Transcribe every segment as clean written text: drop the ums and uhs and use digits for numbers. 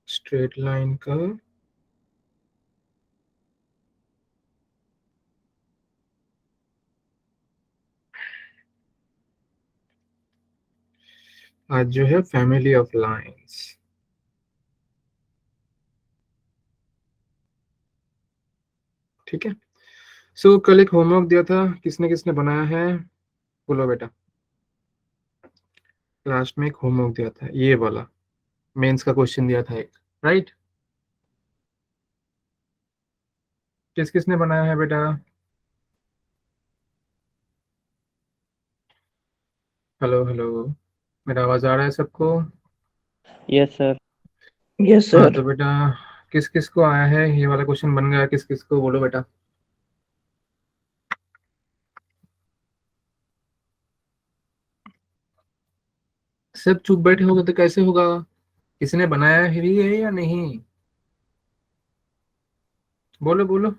Straight line का आज जो है फैमिली ऑफ लाइंस। ठीक है। सो कल एक होमवर्क दिया था, किसने किसने बनाया है बोलो बेटा। लास्ट में एक होमवर्क दिया था, ये वाला मेंस का क्वेश्चन दिया था एक, राइट। किस किसने बनाया है बेटा? हेलो हेलो, मेरा आवाज आ रहा है सबको? Yes sir. यस हाँ सर। तो बेटा, किस किस को आया है ये वाला क्वेश्चन बन गया, किस किस को बोलो बेटा। सब चुप बैठे होगे तो कैसे होगा? किसी ने बनाया ही है या नहीं? बोलो बोलो,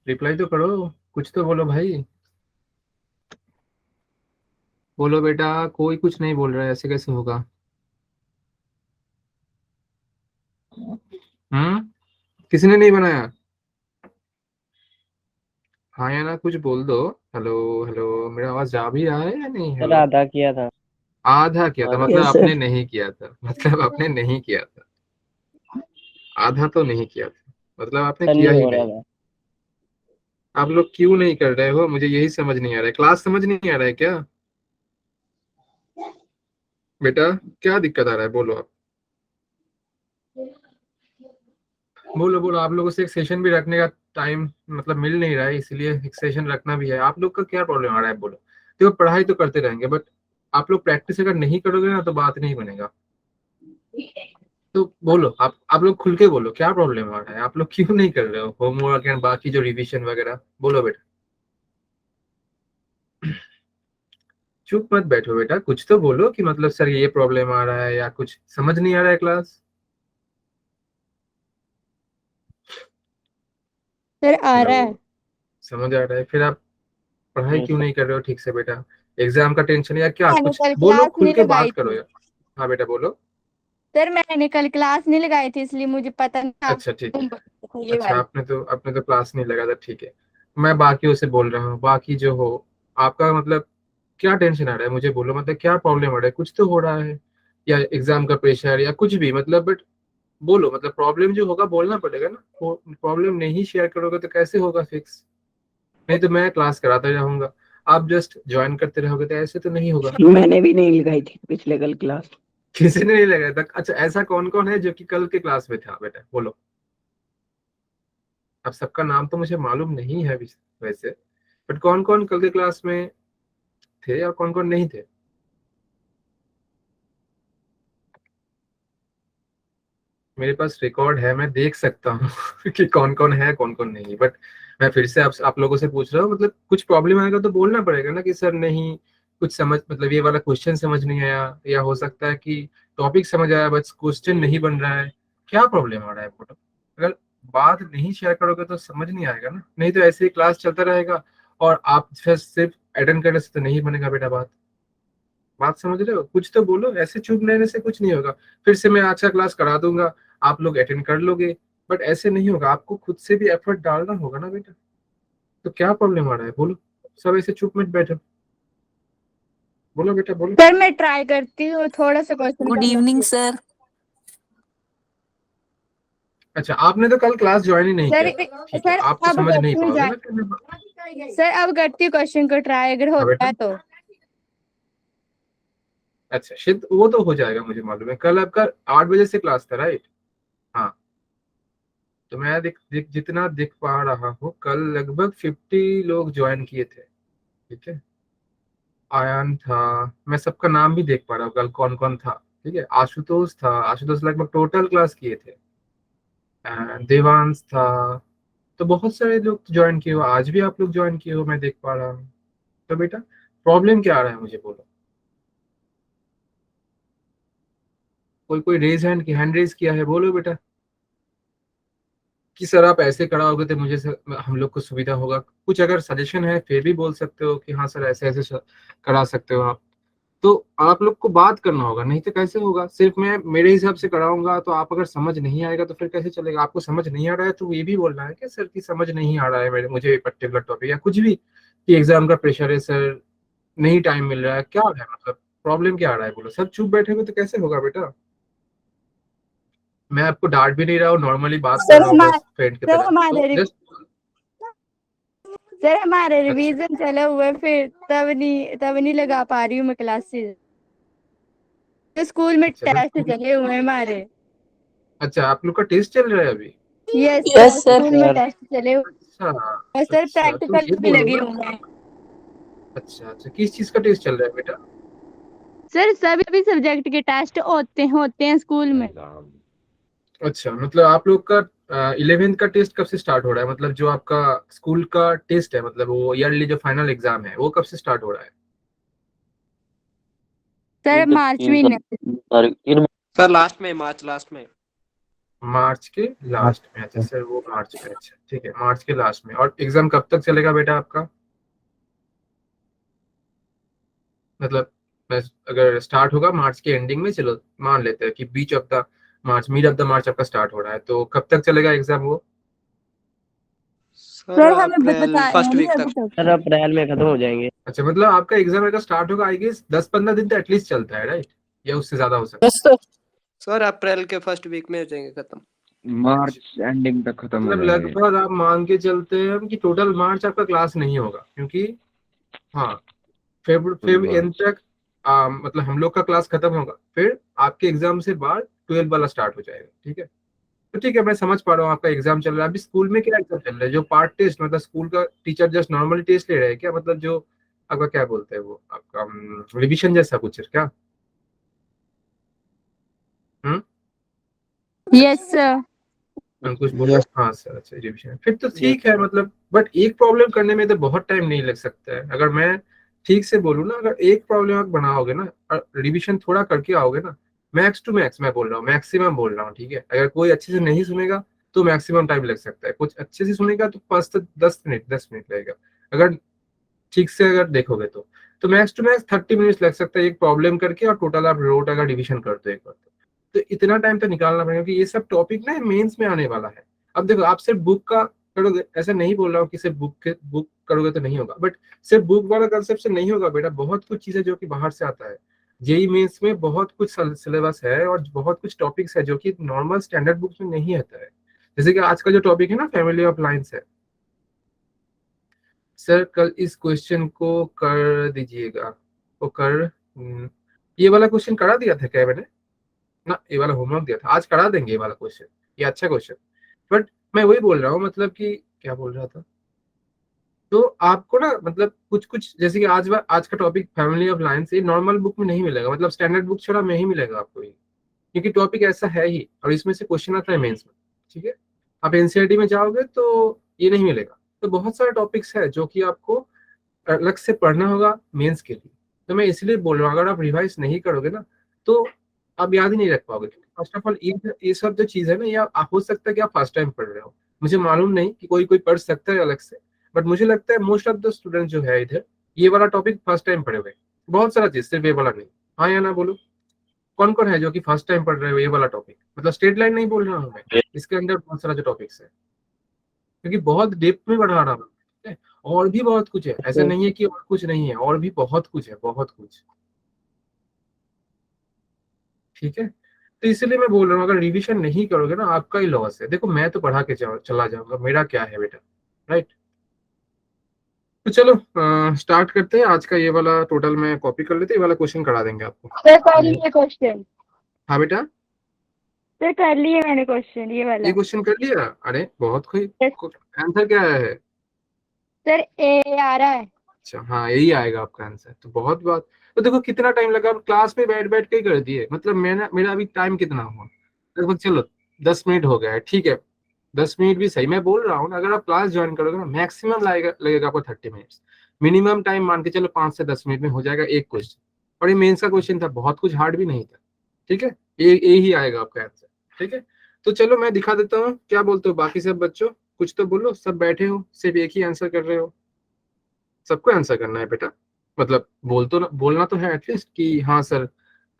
रिप्लाई तो करो, कुछ तो बोलो भाई। बोलो बेटा, कोई कुछ नहीं बोल रहा है, ऐसे कैसे होगा? हम्म, किसी ने नहीं बनाया? हाँ या ना कुछ बोल दो। हेलो हेलो, मेरा आवाज जा भी रहा है या नहीं? Sir hello. आधा किया था। आधा किया था मतलब यस आपने सर। नहीं किया था, मतलब आपने नहीं किया था। आधा तो नहीं किया था, मतलब आपने सर किया नहीं ही हो रहा नहीं। था। आप लोग क्यों नहीं कर रहे हो, मुझे यही समझ नहीं आ रहा है। क्लास समझ नहीं आ रहा है क्या बेटा? क्या दिक्कत आ रहा है बोलो आप। बोलो बोलो, आप लोगों से एक सेशन भी रखने का टाइम मतलब मिल नहीं रहा है, इसलिए एक सेशन रखना भी है। आप लोग का क्या प्रॉब्लम आ रहा है बोलो। देखो पढ़ाई तो करते रहेंगे, बट आप लोग प्रैक्टिस अगर नहीं करोगे ना तो बात नहीं बनेगा। तो बोलो, आप लोग खुल के बोलो, क्या प्रॉब्लम आ रहा है, आप लोग क्यों नहीं कर रहे हो होमवर्क एंड बाकी जो रिवीजन वगैरह। बोलो बेटा, चुप मत बैठो बेटा, कुछ तो बोलो कि मतलब सर ये प्रॉब्लम आ रहा है या कुछ समझ नहीं आ रहा है क्लास। सर आ हेलो, रहा है। समझ आ रहा है? फिर आप पढ़ाई यस क्यों सर। नहीं कर रहे हो ठीक से बेटा? एग्जाम का टेंशन या क्या मैंने कुछ? कल बोलो, क्लास खुल नहीं के लगाई बात करो थी। यार। हाँ बेटा बोलो। सर मैंने कल क्लास नहीं लगाई थी, इसलिए मुझे पता नहीं था अच्छा ठीक है। ये अच्छा, वाली। आपने तो क्लास नहीं लगा था, ठीक है। मैं बाकियों से बोल रहा हूँ, बाकी जो हो, आपका मतलब क्या टेंशन आ रहा है मुझे बोलो, मतलब क्या प्रॉब्लम आ रहा है, कुछ तो हो रहा है या एग्जाम का प्रेशर या कुछ भी, मतलब बट बोलो, मतलब प्रॉब्लम जो होगा बोलना पड़ेगा ना। प्रॉब्लम नहीं शेयर करोगे तो कैसे होगा फिक्स? नहीं तो मैं क्लास कराता रहूंगा, आप जस्ट ज्वाइन करते रहोगे, तो ऐसे तो नहीं होगा। मैंने भी नहीं लगाई थी पिछले कल क्लास। किसी ने नहीं लगाया था? अच्छा, ऐसा कौन कौन है जो कि कल के क्लास में था बेटा बोलो। अब सबका नाम तो मुझे मालूम नहीं है वैसे, बट कौन कौन कल के क्लास में थे और कौन कौन नहीं थे? मेरे पास रिकॉर्ड है, मैं देख सकता हूँ कि कौन कौन है कौन कौन नहीं, बट मैं फिर से आप लोगों से पूछ रहा हूँ, मतलब कुछ प्रॉब्लम आएगा तो बोलना पड़ेगा ना कि सर नहीं कुछ समझ, मतलब ये वाला क्वेश्चन समझ नहीं आया, या हो सकता है कि टॉपिक समझ आया बस क्वेश्चन नहीं बन रहा है। क्या प्रॉब्लम आ रहा है बोलो। अगर बात नहीं शेयर करोगे तो समझ नहीं आएगा ना, नहीं तो ऐसे ही क्लास चलता रहेगा और आप फिर सिर्फ अटेंड करने से तो नहीं बनेगा बेटा। बात समझ रहे हो? कुछ तो बोलो, ऐसे चुप रहने से कुछ नहीं होगा। फिर से मैं अच्छा क्लास करा दूंगा, आप लोग अटेंड कर लोगे, बट ऐसे नहीं होगा, आपको खुद से भी एफर्ट डालना होगा ना बेटा। तो क्या प्रॉब्लम आ रहा है बोलो। सब ऐसे चुप मत बैठो, बोलो बेटा बोलो। सर मैं ट्राई करती हूँ, थोड़ा सा क्वेश्चन गुड करना इवनिंग है। सर। अच्छा, आपने तो कल क्लास ज्वाइन ही नहीं सर किया था, ठीक है, सर आप तो अब समझ नहीं करती हूँ पाओगे ना फिर मैं। सर अब करती हूँ क्वेश्चन को ट्राई, अगर हाँ होता बेटा। है तो। अच्छा शिद वो तो हो जाएगा, मुझे मालूम है कल आपका 8 बजे से क्लास था, राइट। हाँ, तो मैं जितना दिख पा रहा हूँ कल लगभग 50 लोग ज्वाइन किए थे, ठीक है। आयान था, मैं सबका नाम भी देख पा रहा हूँ कल कौन कौन था, ठीक है। आशुतोष था, आशुतोष लगभग टोटल क्लास किए थे। देवांश था, तो बहुत सारे लोग ज्वाइन किए हो, आज भी आप लोग ज्वाइन किए हो, मैं देख पा रहा हूँ। तो बेटा प्रॉब्लम क्या आ रहा है मुझे बोलो। कोई कोई रेज हैंड की हैंड रेज किया है, बोलो बेटा कि सर आप ऐसे कराओगे तो मुझे हम लोग को सुविधा होगा। कुछ अगर सजेशन है फिर भी बोल सकते हो कि हाँ सर ऐसे ऐसे करा सकते हो आप। तो आप लोग को बात करना होगा, नहीं तो कैसे होगा? सिर्फ मैं मेरे हिसाब से कराऊंगा तो आप अगर समझ नहीं आएगा तो फिर कैसे चलेगा? आपको समझ नहीं आ रहा है तो ये भी बोलना है कि सर की समझ नहीं आ रहा है मुझे पर्टिकुलर टॉपिक, या कुछ भी कि एग्जाम का प्रेशर है सर, नहीं टाइम मिल रहा है, क्या है मतलब प्रॉब्लम क्या आ रहा है बोलो। सब चुप बैठे हुए तो कैसे होगा बेटा? मैं आपको डांट भी नहीं रहा हूँ, नॉर्मली बात कर सर रहा हूँ बस फ्रेंड की सर तरह, तो जस्ट हमारे अच्छा रिवीजन चला हुआ है, फिर तब नहीं लगा पा रही हूँ मैं क्लासेस। तो स्कूल में अच्छा सर टेस्ट चले हुए हैं हमारे। अच्छा आप लोग का टेस्ट चल रहा है अभी? Yes yes sir, sir. School में टेस्ट चले हुए अच्छा हैं सर, अच्छा, तो प्रैक्टिकल ये भी बोलो लगी ना। हूँ मैं। अच्छा अच्छा, किस चीज का टेस्ट चल रहा है बेटा? सर सभी सब्जेक्ट के टेस्ट होते होते हैं स्कूल में। अच्छा, मतलब आप लोग का 11th का टेस्ट कब से स्टार्ट हो रहा है? मतलब जो आपका स्कूल का टेस्ट है, मतलब वो ईयरली जो फाइनल एग्जाम है, वो कब से स्टार्ट हो रहा है? सर मार्च महीने। सर लास्ट में, मार्च लास्ट में। मार्च के लास्ट में? अच्छा सर, वो मार्च में, अच्छा ठीक है, मार्च के लास्ट में। और एग्जाम कब तक चलेगा बेटा आपका? मतलब अगर स्टार्ट होगा मार्च के एंडिंग में, चलो मान लेते हैं कि बीच of the March, mid of the March आपका स्टार्ट हो रहा है, तो कब तक चलेगा एग्जाम वो? सर सर हमें अप्रैल बताया फर्स्ट नहीं वीक अभी तक। तक। सर अप्रैल में खत्म हो जाएंगे। अच्छा, मतलब आपका एग्जाम अगर स्टार्ट होगा आई गेस 10-15 दिन तो एटलीस्ट चलता है, राइट? या उससे ज्यादा हो सकता यस सर। सर अप्रैल के फर्स्ट वीक में हो जाएंगे खत्म। है? मार्च एंडिंग तक खत्म हो मतलब जाएंगे। लगभग आप मान के चलते हैं कि टोटल मार्च आपका क्लास नहीं होगा, क्योंकि हाँ, फुल फेब एंड मार्च। तक मतलब हम लोग का क्लास खत्म होगा, फिर आपके एग्जाम से बाद 12 वाला स्टार्ट हो जाएगा, ठीक है? तो ठीक है, मैं समझ पा रहा हूँ आपका एग्जाम चल रहा है। अभी स्कूल में क्या एग्जाम चल रहा है? जो पार्ट टेस्ट, मतलब स्कूल का टीचर जस्ट नॉर्मली टेस्ट ले रहे हैं क्या? मतलब जो आपका क्या बोलते हैं वो, आपका रिविजन जैसा कुछ है क्या? हम्म? Yes sir. अंकुश बोलो। यस। हाँ सर, अच्छा रिविजन फिर तो यस ठीक है, मतलब बट एक प्रॉब्लम करने में तो बहुत टाइम नहीं लग सकता है। अगर मैं ठीक से बोलूँ ना, अगर एक प्रॉब्लम आप बनाओगे ना और रिविजन थोड़ा करके आओगे ना, मैक्स टू मैक्स मैं बोल रहा हूँ, मैक्सिमम बोल रहा हूँ, ठीक है? अगर कोई अच्छे से नहीं सुनेगा तो मैक्सिमम टाइम लग सकता है, कुछ अच्छे से सुनेगा तो 5 से 10 मिनट, 10 मिनट लगेगा। अगर ठीक से अगर देखोगे तो मैक्स टू मैक्स 30 मिनट्स लग सकता है एक प्रॉब्लम करके, और टोटल आप रोट अगर डिविजन करते हो एक बार तो इतना टाइम तो निकालना पड़ेगा, क्योंकि ये सब टॉपिक ना मेंस में आने वाला है। अब देखो, आप सिर्फ बुक का करोगे, ऐसा नहीं बोल रहा हूँ कि सिर्फ बुक करोगे तो नहीं होगा, बट सिर्फ बुक वाला कंसेप्ट से नहीं होगा बेटा। बहुत कुछ चीजें जो कि बाहर से आता है, जेई मेंस में बहुत कुछ सिलेबस है और बहुत कुछ टॉपिक्स है जो कि नॉर्मल स्टैंडर्ड बुक्स में नहीं आता है। जैसे कि आज का जो टॉपिक है ना, फैमिली ऑफ लाइन्स है। सर कल इस क्वेश्चन को कर दीजिएगा, वो कर ये वाला क्वेश्चन करा दिया था क्या मैंने? ना, ये वाला होमवर्क दिया था, आज करा देंगे ये वाला क्वेश्चन, ये अच्छा क्वेश्चन। बट मैं वही बोल रहा हूँ, मतलब कि क्या बोल रहा था, तो आपको ना मतलब कुछ कुछ, जैसे कि आज का टॉपिक फैमिली ऑफ लाइन्स, ये नॉर्मल बुक में नहीं मिलेगा, मतलब स्टैंडर्ड बुक छोड़ा में ही मिलेगा आपको ये, क्योंकि टॉपिक ऐसा है ही और इसमें से क्वेश्चन आता है मेंस में, ठीक है? आप एनसीईआरटी में जाओगे तो ये नहीं मिलेगा। तो बहुत सारे टॉपिक्स है जो कि आपको अलग से पढ़ना होगा मेंस के लिए। तो मैं इसलिए बोल रहा हूँ, अगर आप रिवाइज नहीं करोगे ना तो आप याद ही नहीं रख पाओगे। फर्स्ट ऑफ ऑल ये सब जो चीज़ है ना, ये हो सकता है कि आप फर्स्ट टाइम पढ़ रहे हो, मुझे मालूम नहीं कि कोई कोई पढ़ सकता है अलग से, बट मुझे लगता है मोस्ट ऑफ द स्टूडेंट जो है इधर, ये वाला टॉपिक फर्स्ट टाइम पढ़े हुए हैं। बहुत सारा चीज, सिर्फ ये वाला नहीं। हाँ या ना बोलो, कौन कौन है जो कि फर्स्ट टाइम पढ़ रहे हो ये वाला टॉपिक? मतलब स्ट्रेट लाइन नहीं बोल रहा हूँ मैं, इसके अंदर बहुत सारा जो टॉपिक्स है, क्योंकि बहुत डेप्थ में बढ़ा रहा हूँ, ठीक है? और भी बहुत कुछ है, ऐसा नहीं है कि और कुछ नहीं है, और भी बहुत कुछ है, बहुत कुछ, ठीक है? तो इसलिए मैं बोल रहा हूँ, अगर रिवीजन नहीं करोगे ना आपका ही लॉस है। देखो मैं तो पढ़ा के चला जाऊंगा, मेरा क्या है बेटा, राइट? तो चलो स्टार्ट करते हैं। आज का ये वाला टोटल में कॉपी कर लेते हैं, ये वाला क्वेश्चन करा देंगे आपको। सर कर लिए क्वेश्चन। हाँ बेटा, सर कर लिए मैंने क्वेश्चन ये वाला। ये क्वेश्चन कर लिया? अरे बहुत खुश। Yes, आंसर क्या आया है? सर ए आ रहा है। अच्छा हाँ, यही आएगा आपका आंसर, तो बहुत बात। तो देखो कितना टाइम लगा, अब क्लास में बैठ बैठ के ही कर दिए, मतलब मेरा अभी टाइम कितना हुआ लगभग, चलो 10 मिनट हो गया है, ठीक है? 10 मिनट भी सही, मैं बोल रहा हूँ ना, अगर आप क्लास ज्वाइन करोगे ना मैक्सिमम लगेगा आपको 30 मिनट्स। मिनिमम टाइम मान के चलो 5 से 10 मिनट में हो जाएगा एक क्वेश्चन। और ये मेंस का क्वेश्चन था, बहुत कुछ हार्ड भी नहीं था, ठीक है? ये ही आएगा आपका आंसर, ठीक है? तो चलो मैं दिखा देता हूँ, क्या बोलते हो बाकी सब बच्चों? कुछ तो बोलो, सब बैठे हो सिर्फ एक ही आंसर कर रहे हो, सबको आंसर करना है बेटा, मतलब बोलना तो है एटलीस्ट कि हाँ सर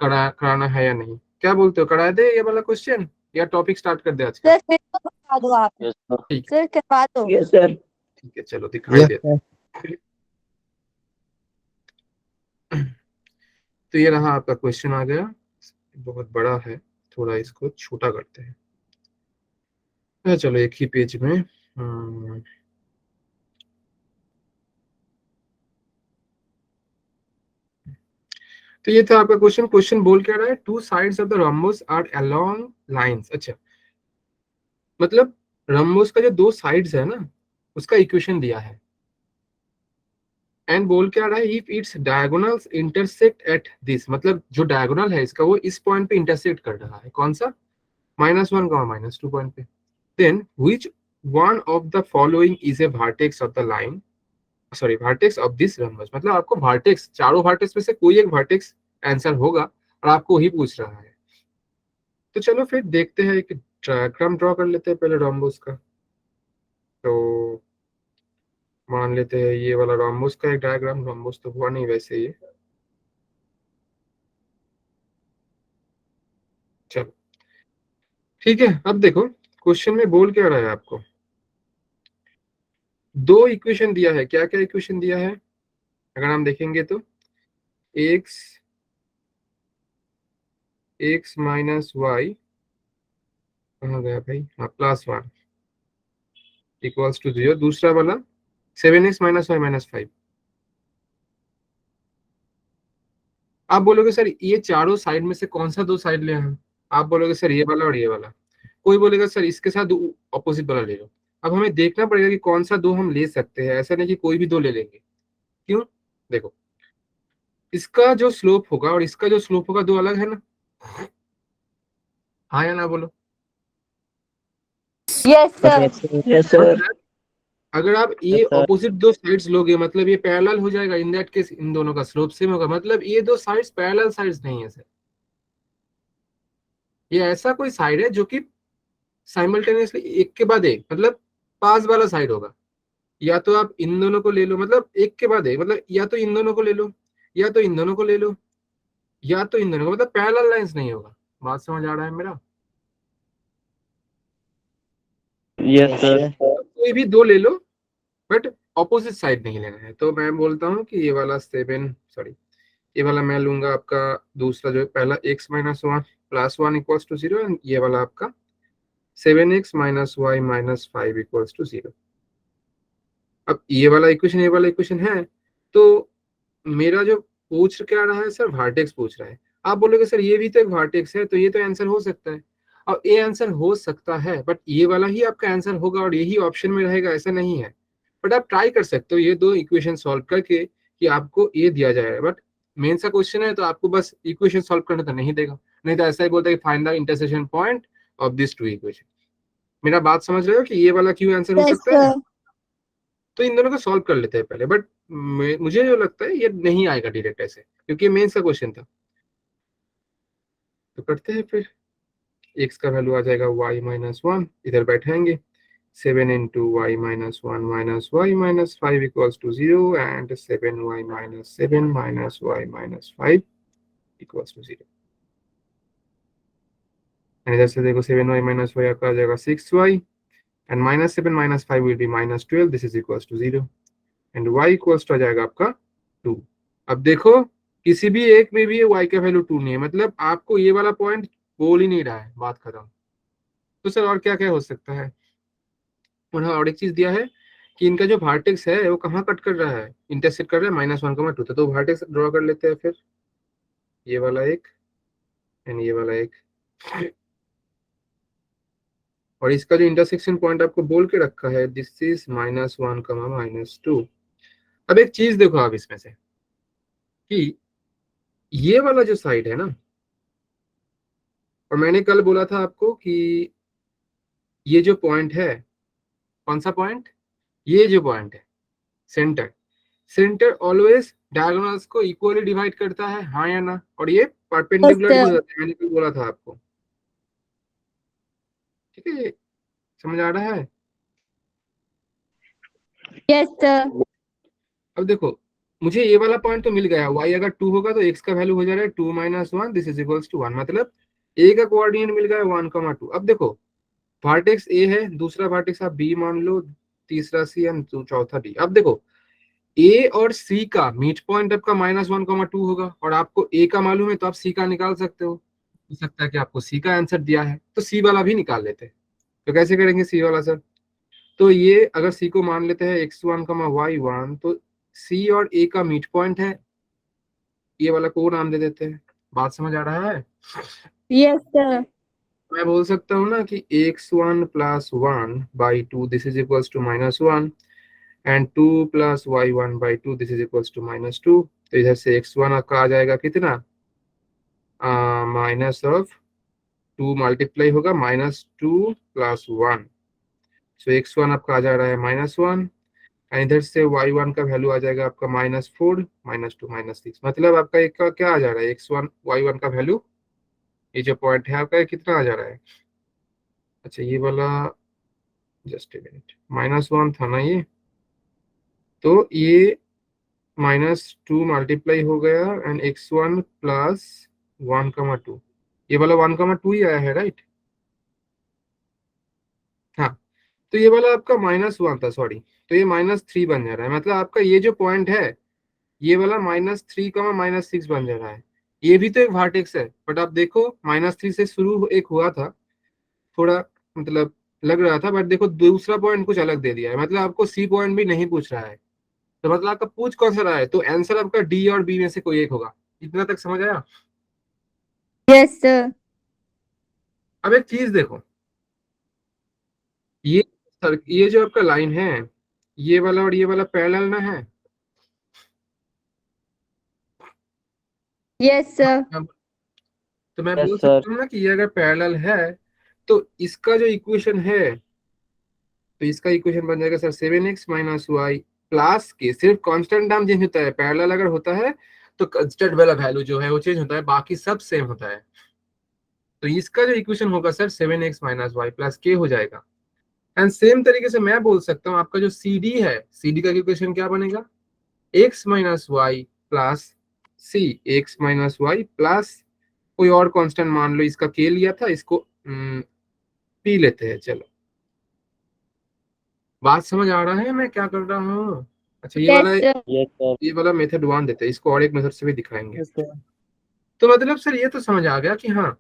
कराना है या नहीं। क्या बोलते हो, करा दे ये वाला क्वेश्चन या टॉपिक स्टार्ट कर दे आज का? सर फिर तो करवा दो आप। Yes sir. ठीक सर करवा दो। Yes sir. ठीक है, चलो दिखाई यस दे। सर। तो ये रहा आपका क्वेश्चन आ गया, बहुत बड़ा है, थोड़ा इसको छोटा करते हैं। चलो एक ही पेज में। तो ये था आपका क्वेश्चन। क्वेश्चन बोल क्या रहा है, two sides of the rhombus are along lines. अच्छा, मतलब rhombus का जो दो साइड्स है ना, उसका इक्वेशन दिया है। एंड बोल क्या रहा है, if it's diagonals intersect at this, मतलब जो डायगोनल है इसका वो इस पॉइंट पे इंटरसेक्ट कर रहा है। कौन सा? -1, -2 पॉइंट पे। Then which one of the following is a vertex of the line, sorry vertex of this rhombus। मतलब आपको वर्टेक्स, चारों वर्टेक्स में से कोई एक वर्टेक्स आंसर होगा और आपको वही पूछ रहा है। तो चलो फिर देखते हैं, एक डायग्राम ड्रॉ कर लेते हैं पहले rhombus का। तो मान लेते हैं ये वाला rhombus का एक डायग्राम, rhombus तो हुआ नहीं वैसे ये। चलो ठीक है, अब देखो क्वेश्चन में बोल क्या रहा है आपको, दो इक्वेशन दिया है। क्या क्या इक्वेशन दिया है अगर हम देखेंगे तो, एक्स -y कहाँ गया भाई, हाँ +1 इक्वल्स टू 0। दूसरा वाला 7x -y -5। आप बोलोगे सर ये चारों साइड में से कौन सा दो साइड ले हम? आप बोलोगे सर ये वाला और ये वाला। कोई बोलेगा सर इसके साथ ऑपोजिट वाला ले लो। अब हमें देखना पड़ेगा कि कौन सा दो हम ले सकते हैं, ऐसा नहीं कि कोई भी दो ले लेंगे। क्यों? देखो, इसका जो स्लोप होगा और इसका जो स्लोप होगा दो अलग है ना, हाँ या ना बोलो। Yes sir. Yes sir. अगर आप ये ऑपोजिट दो साइड्स लोगे मतलब ये पैरेलल हो जाएगा, इन दैट केस इन दोनों का स्लोप सेम होगा। मतलब ये दो साइड्स पैरेलल साइड्स नहीं है सर, ये ऐसा कोई साइड है जो कि साइमल्टेनियसली एक के बाद एक, मतलब पास वाला साइड होगा। या तो आप इन दोनों को ले लो, मतलब एक के बाद एक, मतलब या तो इन दोनों को ले लो, या तो इन दोनों को ले लो, या तो इन दोनों को, मतलब पैरेलल लाइंस नहीं होगा। बात समझ आ रहा है मेरा? Yes sir. कोई भी दो ले लो बट ऑपोजिट साइड नहीं लेना है। तो मैं बोलता हूँ कि ये वाला 7, सॉरी ये वाला मैं लूंगा आपका दूसरा, जो पहला x -1 +1 इक्वल्स टू 0, एंड ये वाला आपका 7x -y -5 इक्वल्स टू 0। अब ये वाला इक्वेशन है। तो मेरा जो पूछ क्या रहा है सर, वर्टेक्स पूछ रहा है। आप बोलोगे सर ये भी तो एक वर्टेक्स है, तो ये तो आंसर हो सकता है। और ये आंसर हो सकता है बट ये वाला ही आपका आंसर होगा और यही ऑप्शन में रहेगा, ऐसा नहीं है। बट आप ट्राई कर सकते हो ये दो इक्वेशन सॉल्व करके कि आपको ये दिया जाए। बट मेन सा क्वेश्चन है तो आपको बस इक्वेशन सॉल्व करने तो नहीं देगा, नहीं तो ऐसा ही बोलता है कि find the intersection point of this two equation. मेरा बात समझ रहे हो कि ये वाला क्यों आंसर हो यस सकता है? सर। तो इन दोनों को सॉल्व कर लेते हैं पहले, बट मुझे जो लगता है ये नहीं आएगा डायरेक्ट ऐसे, क्योंकि ये मेन सा क्वेश्चन था। तो करते हैं फिर। एक्स का वैल्यू आ जाएगा y -1, इधर बैठाएंगे 7 into y -1 -y -5 equals to 0, and 7y -7 -y -5 equals to 0। इधर से देखो 7y -y आपका आ जाएगा 6y, and -7 -5 will be -12, this is equals to 0, and y equals to आ जाएगा आपका 2। अब देखो किसी भी एक में भी y का वैल्यू 2 नहीं है, मतलब आपको ये वाला पॉइंट बोल ही नहीं रहा है, बात खत्म। तो सर और क्या क्या हो सकता है? उन्होंने और एक चीज दिया है कि इनका जो वर्टेक्स है वो कहाँ कट कर रहा है, इंटरसेक्ट कर रहा है -1, 2। तो वर्टेक्स ड्रॉ कर लेते हैं फिर, ये वाला एक एंड ये वाला एक, और इसका जो इंटरसेक्शन पॉइंट आपको बोल के रखा है दिस इज -1, -2। अब एक चीज देखो आप इसमें से कि ये वाला जो साइड है ना, और मैंने कल बोला था आपको कि ये जो पॉइंट है, कौन सा पॉइंट, ये जो पॉइंट है सेंटर, सेंटर ऑलवेज डायगोनल्स को इक्वली डिवाइड करता है, हाँ या ना? और ये यस परपेंडिकुलर भी हो सर। जाता है, मैंने कल बोला था आपको। ठीक है, ये समझ आ रहा है? Yes sir. अब देखो मुझे ये वाला पॉइंट तो मिल गया, y अगर 2 होगा तो x का वैल्यू हो जा रहा है 2 - 1, दिस इज इक्वल्स टू 1, मतलब a का कोऑर्डिनेट मिल गया 1, 2। अब देखो वर्टेक्स a है, दूसरा वर्टेक्स आप b मान लो, तीसरा c एंड चौथा d। अब देखो a और c का मिड पॉइंट आपका -1, 2 होगा, और आपको a का मालूम है तो आप c का निकाल सकते हो सकता है कि आपको c का आंसर दिया है तो c वाला भी निकाल लेते हैं। तो कैसे करेंगे c वाला सर? तो ये अगर c को मान लेते हैं x1, y1, तो c और a का मिड पॉइंट है, ये वाला को नाम दे देते हैं। बात समझ आ रहा है? Yes sir. मैं बोल सकता हूँ ना कि x1 + 1/2 this is equals to -1 and 2 + y1/2 this is equals to -2। तो इधर से x1 आपका आ जाएगा कितना, माइनस ऑफ 2 मल्टीप्लाई होगा -2 + 1, सो x1 आपका आ जा रहा है -1, एंड इधर से y1 का वैल्यू आ जाएगा आपका -4, -2, -6, मतलब आपका एक का क्या आ जा रहा है, x1 y1 का वैल्यू, ये जो पॉइंट है आपका कितना आ जा रहा है। अच्छा ये वाला, जस्ट ए मिनट, -1 था ना ये, तो ये -2 मल्टीप्लाई हो गया एंड x1 + 1, 2, ये वाला 1, 2 ही आया है राइट। हाँ, तो ये वाला आपका -1 था, सॉरी, तो ये -3 बन जा रहा है, मतलब आपका ये जो पॉइंट है ये वाला -3, -6 बन जा रहा है। ये भी तो एक वर्टेक्स है, बट आप देखो -3 से शुरू एक हुआ था, थोड़ा मतलब लग रहा था, बट देखो दूसरा पॉइंट कुछ अलग दे दिया है, मतलब आपको सी पॉइंट भी नहीं पूछ रहा है, तो मतलब आपका पूछ कौन सा रहा है, तो आंसर आपका डी और बी में से कोई एक होगा। इतना तक समझ आया? Yes sir. अब एक चीज देखो, ये ये जो आपका लाइन है, ये वाला और ये वाला पैरेलल ना है। Yes sir. तो मैं यस बोल सर। सकता हूँ ना कि ये अगर पैरेलल है तो इसका जो इक्वेशन है, तो इसका इक्वेशन बन जाएगा सर 7x - y प्लस के, सिर्फ कांस्टेंट नाम चेंज होता है, पैरेलल अगर होता है तो कांस्टेंट वाला वैल्यू जो है वो चेंज होता है, बाकी सब सेम होता है। तो इसका जो इक्वेशन होगा सर 7x - y प्लस के हो जाएगा। एंड सेम तरीके से मैं बोल सकता हूँ आपका जो सी डी है, सी डी का इक्वेशन क्या बनेगा, x - y प्लस सी, x - y प्लस कोई और कांस्टेंट मान लो, इसका के लिया था, इसको पी लेते हैं, चलो। बात समझ आ रहा है मैं क्या कर रहा हूँ? अच्छा ये वाला, यस सर। Yes sir. ये वाला मेथड 1 देते हैं, इसको और एक मेथड से भी दिखाएंगे। Yes sir. तो मतलब सर ये तो समझ आ गया कि हाँ,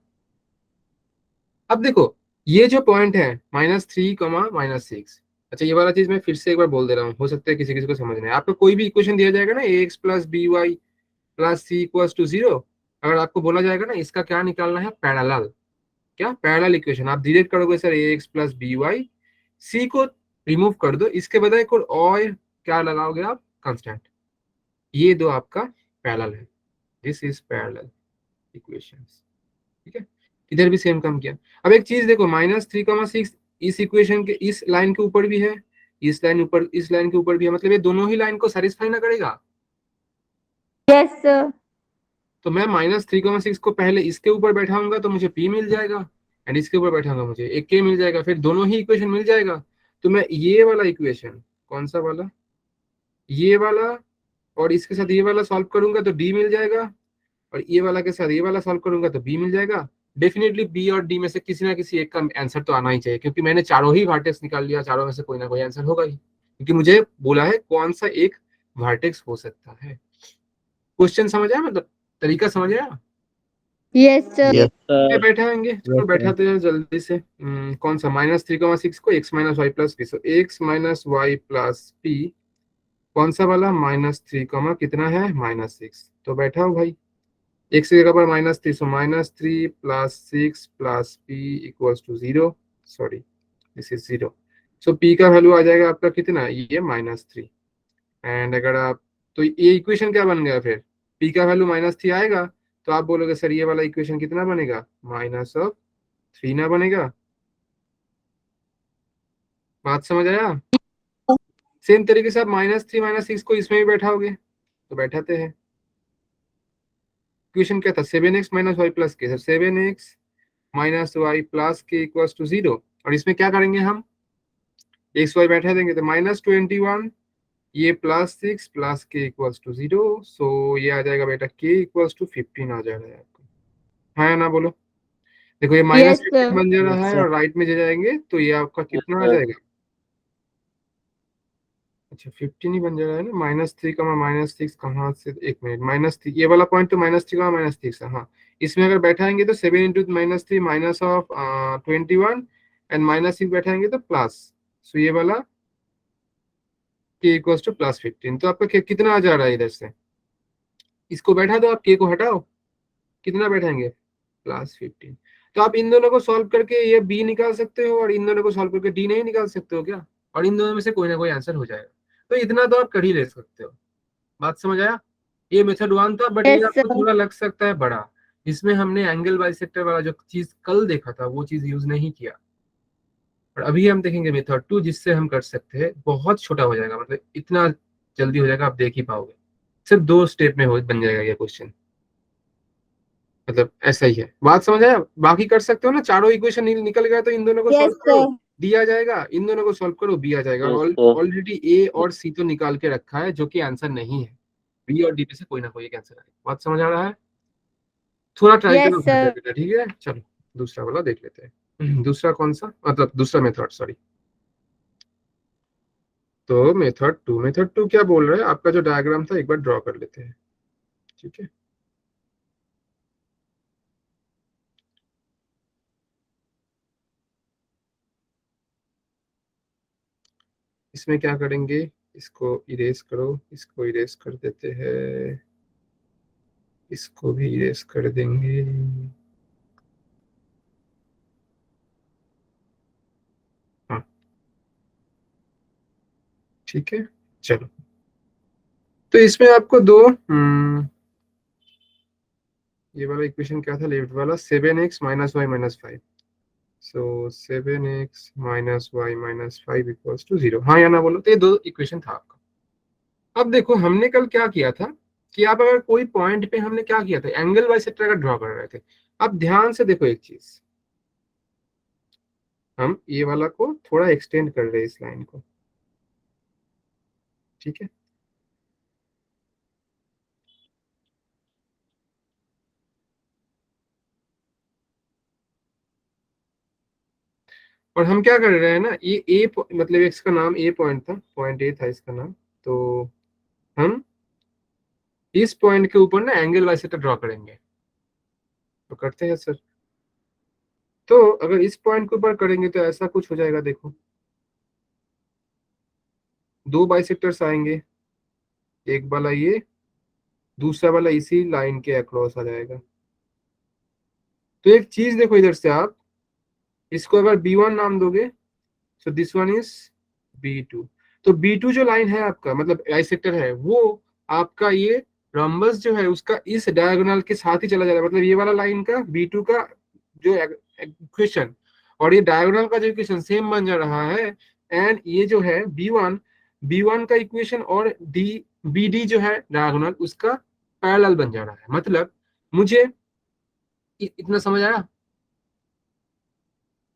अब देखो ये जो पॉइंट है -3, -6, अच्छा ये वाला चीज मैं फिर से एक बार बोल दे रहा हूँ, हो सकता है किसी किसी को समझ नहीं आए। आपको कोई भी इक्वेशन दिया जाएगा ना, ax + by + c = 0, अगर आपको बोला जाएगा ना इसका क्या निकालना है, पैरेलल, क्या पैरेलल इक्वेशन, आप डायरेक्ट करोगे सर ax + by, c को रिमूव कर दो, इसके बजाय कोई और क्या लगाओगे आप, कांस्टेंट, ये दो आपका पैरेलल है, दिस इज पैरेलल इक्वेशंस, ठीक है। इधर भी सेम काम किया। अब एक चीज देखो, -3, 6 इस इक्वेशन के इस लाइन के ऊपर भी है, इस लाइन ऊपर, इस लाइन के ऊपर भी है, मतलब ये दोनों ही लाइन को सेटिस्फाई ना करेगा। Yes sir. तो मैं -3, 6 को पहले इसके ऊपर बैठाऊंगा तो मुझे p मिल जाएगा, एंड इसके ऊपर बैठाऊंगा मुझे एक k मिल जाएगा, फिर दोनों ही इक्वेशन मिल जाएगा। तो मैं ये वाला इक्वेशन, कौन सा वाला, ये वाला, और इसके साथ ये वाला सॉल्व करूंगा तो d मिल जाएगा, और ये वाला के साथ ये वाला सॉल्व करूंगा तो बी मिल जाएगा। डेफिनेटली बी और डी में से किसी ना किसी एक का आंसर तो आना ही चाहिए, क्योंकि मैंने चारों ही वर्टेक्स निकाल लिया, चारों में से कोई ना कोई आंसर होगा ही, क्योंकि मुझे बोला है कौन सा एक वर्टेक्स हो सकता है। क्वेश्चन समझ आया, मतलब तरीका समझ आया? Yes sir. यस ये सर। बैठाएंगे, चलो बैठाते हैं जल्दी से। कौन सा, -3, 6 को x - y प्लस पी, सो x - y प्लस पी, कौन सा वाला, -3, कितना है, -6, तो बैठाओ भाई, x की जगह पर -3, सो -3 + 6 + p = 0, sorry this is 0, so p का वैल्यू आ जाएगा आपका कितना, ये -3, एंड अगर आप, तो ये इक्वेशन क्या बन गया फिर, p का वैल्यू -3 आएगा, तो आप बोलोगे सर ये वाला इक्वेशन कितना बनेगा, -3 ना बनेगा। बात समझ आया? सेम तरीके से आप -3, -6 को इसमें भी बैठाओगे, तो बैठाते हैं। इक्वेशन क्या था, 7x - y प्लस के, सर 7x - y प्लस के = 0, और इसमें क्या करेंगे हम, एक्स वाई बैठा देंगे तो -21 ये +6 प्लस के इक्वल्स टू 0, सो ये आ जाएगा बेटा के इक्वल्स टू 15 आ जा रहा है आपको, हाँ या ना बोलो। देखो ये यस -15 सर। बन जा रहा Yes, है sir. और राइट में जो जाएंगे तो ये आपका Yes, कितना आ sir. जाएगा, अच्छा 15 ही बन जा रहा है ना, -3 -6 कहाँ से, एक मिनट, -3 ये वाला पॉइंट तो -3 -6 है, हाँ इसमें अगर बैठाएंगे तो 7 इंटू -3 माइनस ऑफ 21 एंड -6 बैठाएंगे तो प्लस, सो ये वाला के इक्वल्स टू +15, तो आपका कितना आ जा रहा है इधर से, इसको बैठा दो, आप के को हटाओ, कितना बैठाएंगे +15, तो आप इन दोनों को सॉल्व करके ये बी निकाल सकते हो और इन दोनों को सॉल्व करके डी नहीं निकाल सकते हो क्या, और इन दोनों में से कोई ना कोई आंसर हो जाएगा, तो इतना तो आप कर ही ले सकते हो। बात समझ आया, ये मेथड 1 था, बट ये यस आपको सर। थोड़ा लग सकता है बड़ा, इसमें हमने एंगल बाइसेक्टर वाला जो चीज कल देखा था वो चीज यूज नहीं किया, और अभी हम देखेंगे मेथड 2 जिससे हम कर सकते हैं, बहुत छोटा हो जाएगा, मतलब इतना जल्दी हो जाएगा आप देख ही पाओगे, सिर्फ 2 स्टेप में हो बन जाएगा ये क्वेश्चन, मतलब ऐसा ही है, बात समझ आया। बाकी कर सकते हो ना, चारों इक्वेशन निकल गया तो इन दोनों को यस सॉल्व करो, सर। डी आ जाएगा, इन दोनों को सॉल्व करो बी आ जाएगा, Yes, और sir. ऑलरेडी ए और सी तो निकाल के रखा है जो कि आंसर नहीं है, बी और डी में से कोई ना कोई एक आंसर है, बात समझ आ रहा है, थोड़ा ट्राई यस करो घर पे सर। बेटा, ठीक है, चलो दूसरा वाला देख लेते हैं। दूसरा कौन सा, मतलब दूसरा मेथड, सॉरी, तो मेथड टू क्या बोल रहा है, आपका जो डायग्राम था एक बार ड्रॉ कर लेते हैं, ठीक है। इसमें क्या करेंगे, इसको इरेज करो, इसको इरेज कर देते हैं, इसको भी इरेज कर देंगे, हाँ ठीक है, चलो, तो इसमें आपको दो ये वाला इक्वेशन क्या था लेफ्ट वाला, 7x - y - 5, so 7x - y - 5 equals to 0, हाँ या ना बोलो, तो ये दो इक्वेशन था आपका। अब देखो हमने कल क्या किया था कि आप अगर कोई पॉइंट पे हमने क्या किया था, एंगल बाइसेक्टर का ड्रॉ कर रहे थे, अब ध्यान से देखो एक चीज, हम ये वाला को थोड़ा एक्सटेंड कर रहे हैं इस लाइन को, ठीक है, और हम क्या कर रहे हैं ना, ये ए मतलब इसका नाम ए पॉइंट था, पॉइंट ए था इसका नाम, तो हम इस पॉइंट के ऊपर ना एंगल बाइसेक्टर ड्रॉ करेंगे, तो करते हैं सर, तो अगर इस पॉइंट के ऊपर करेंगे तो ऐसा कुछ हो जाएगा, देखो दो बाइसेक्टर्स आएंगे, एक वाला ये, दूसरा वाला इसी लाइन के अक्रॉस आ जाएगा, तो एक चीज देखो इधर से आप इसको अगर B1 नाम दोगे, so this one is B2, तो B2 जो लाइन है आपका मतलब बाइसेक्टर है वो आपका ये रम्बस जो है उसका इस डायगोनल के साथ ही चला जा रहा है, मतलब ये वाला लाइन का B2 का जो इक्वेशन और ये डायगोनल का जो इक्वेशन सेम बन जा रहा है, एंड ये जो है B1 का इक्वेशन और BD जो है डायगोनल उसका पैरेलल बन जा रहा है, मतलब मुझे इतना समझ आया।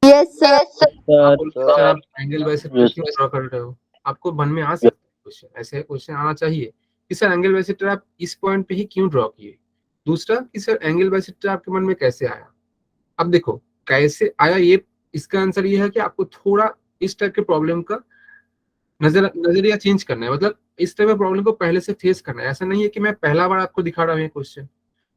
Yes sir. आप Sir. बोलते हैं सर आप एंगल बाइसेक्टर Yes, क्यों ड्रॉ कर रहे हो, आपको मन में आ सकता है क्वेश्चन, ऐसे क्वेश्चन आना चाहिए कि सर एंगल बाइसेक्टर आप इस पॉइंट पे ही क्यों ड्रॉ किए, दूसरा कि सर एंगल बाइसेक्टर आपके मन में कैसे आया। अब देखो कैसे आया, ये इसका आंसर ये है कि आपको थोड़ा इस टाइप के प्रॉब्लम का नजरिया चेंज करना है, मतलब इस टाइप के प्रॉब्लम को पहले से फेस करना है, ऐसा नहीं है कि मैं पहला बार आपको दिखा रहा हूँ ये क्वेश्चन,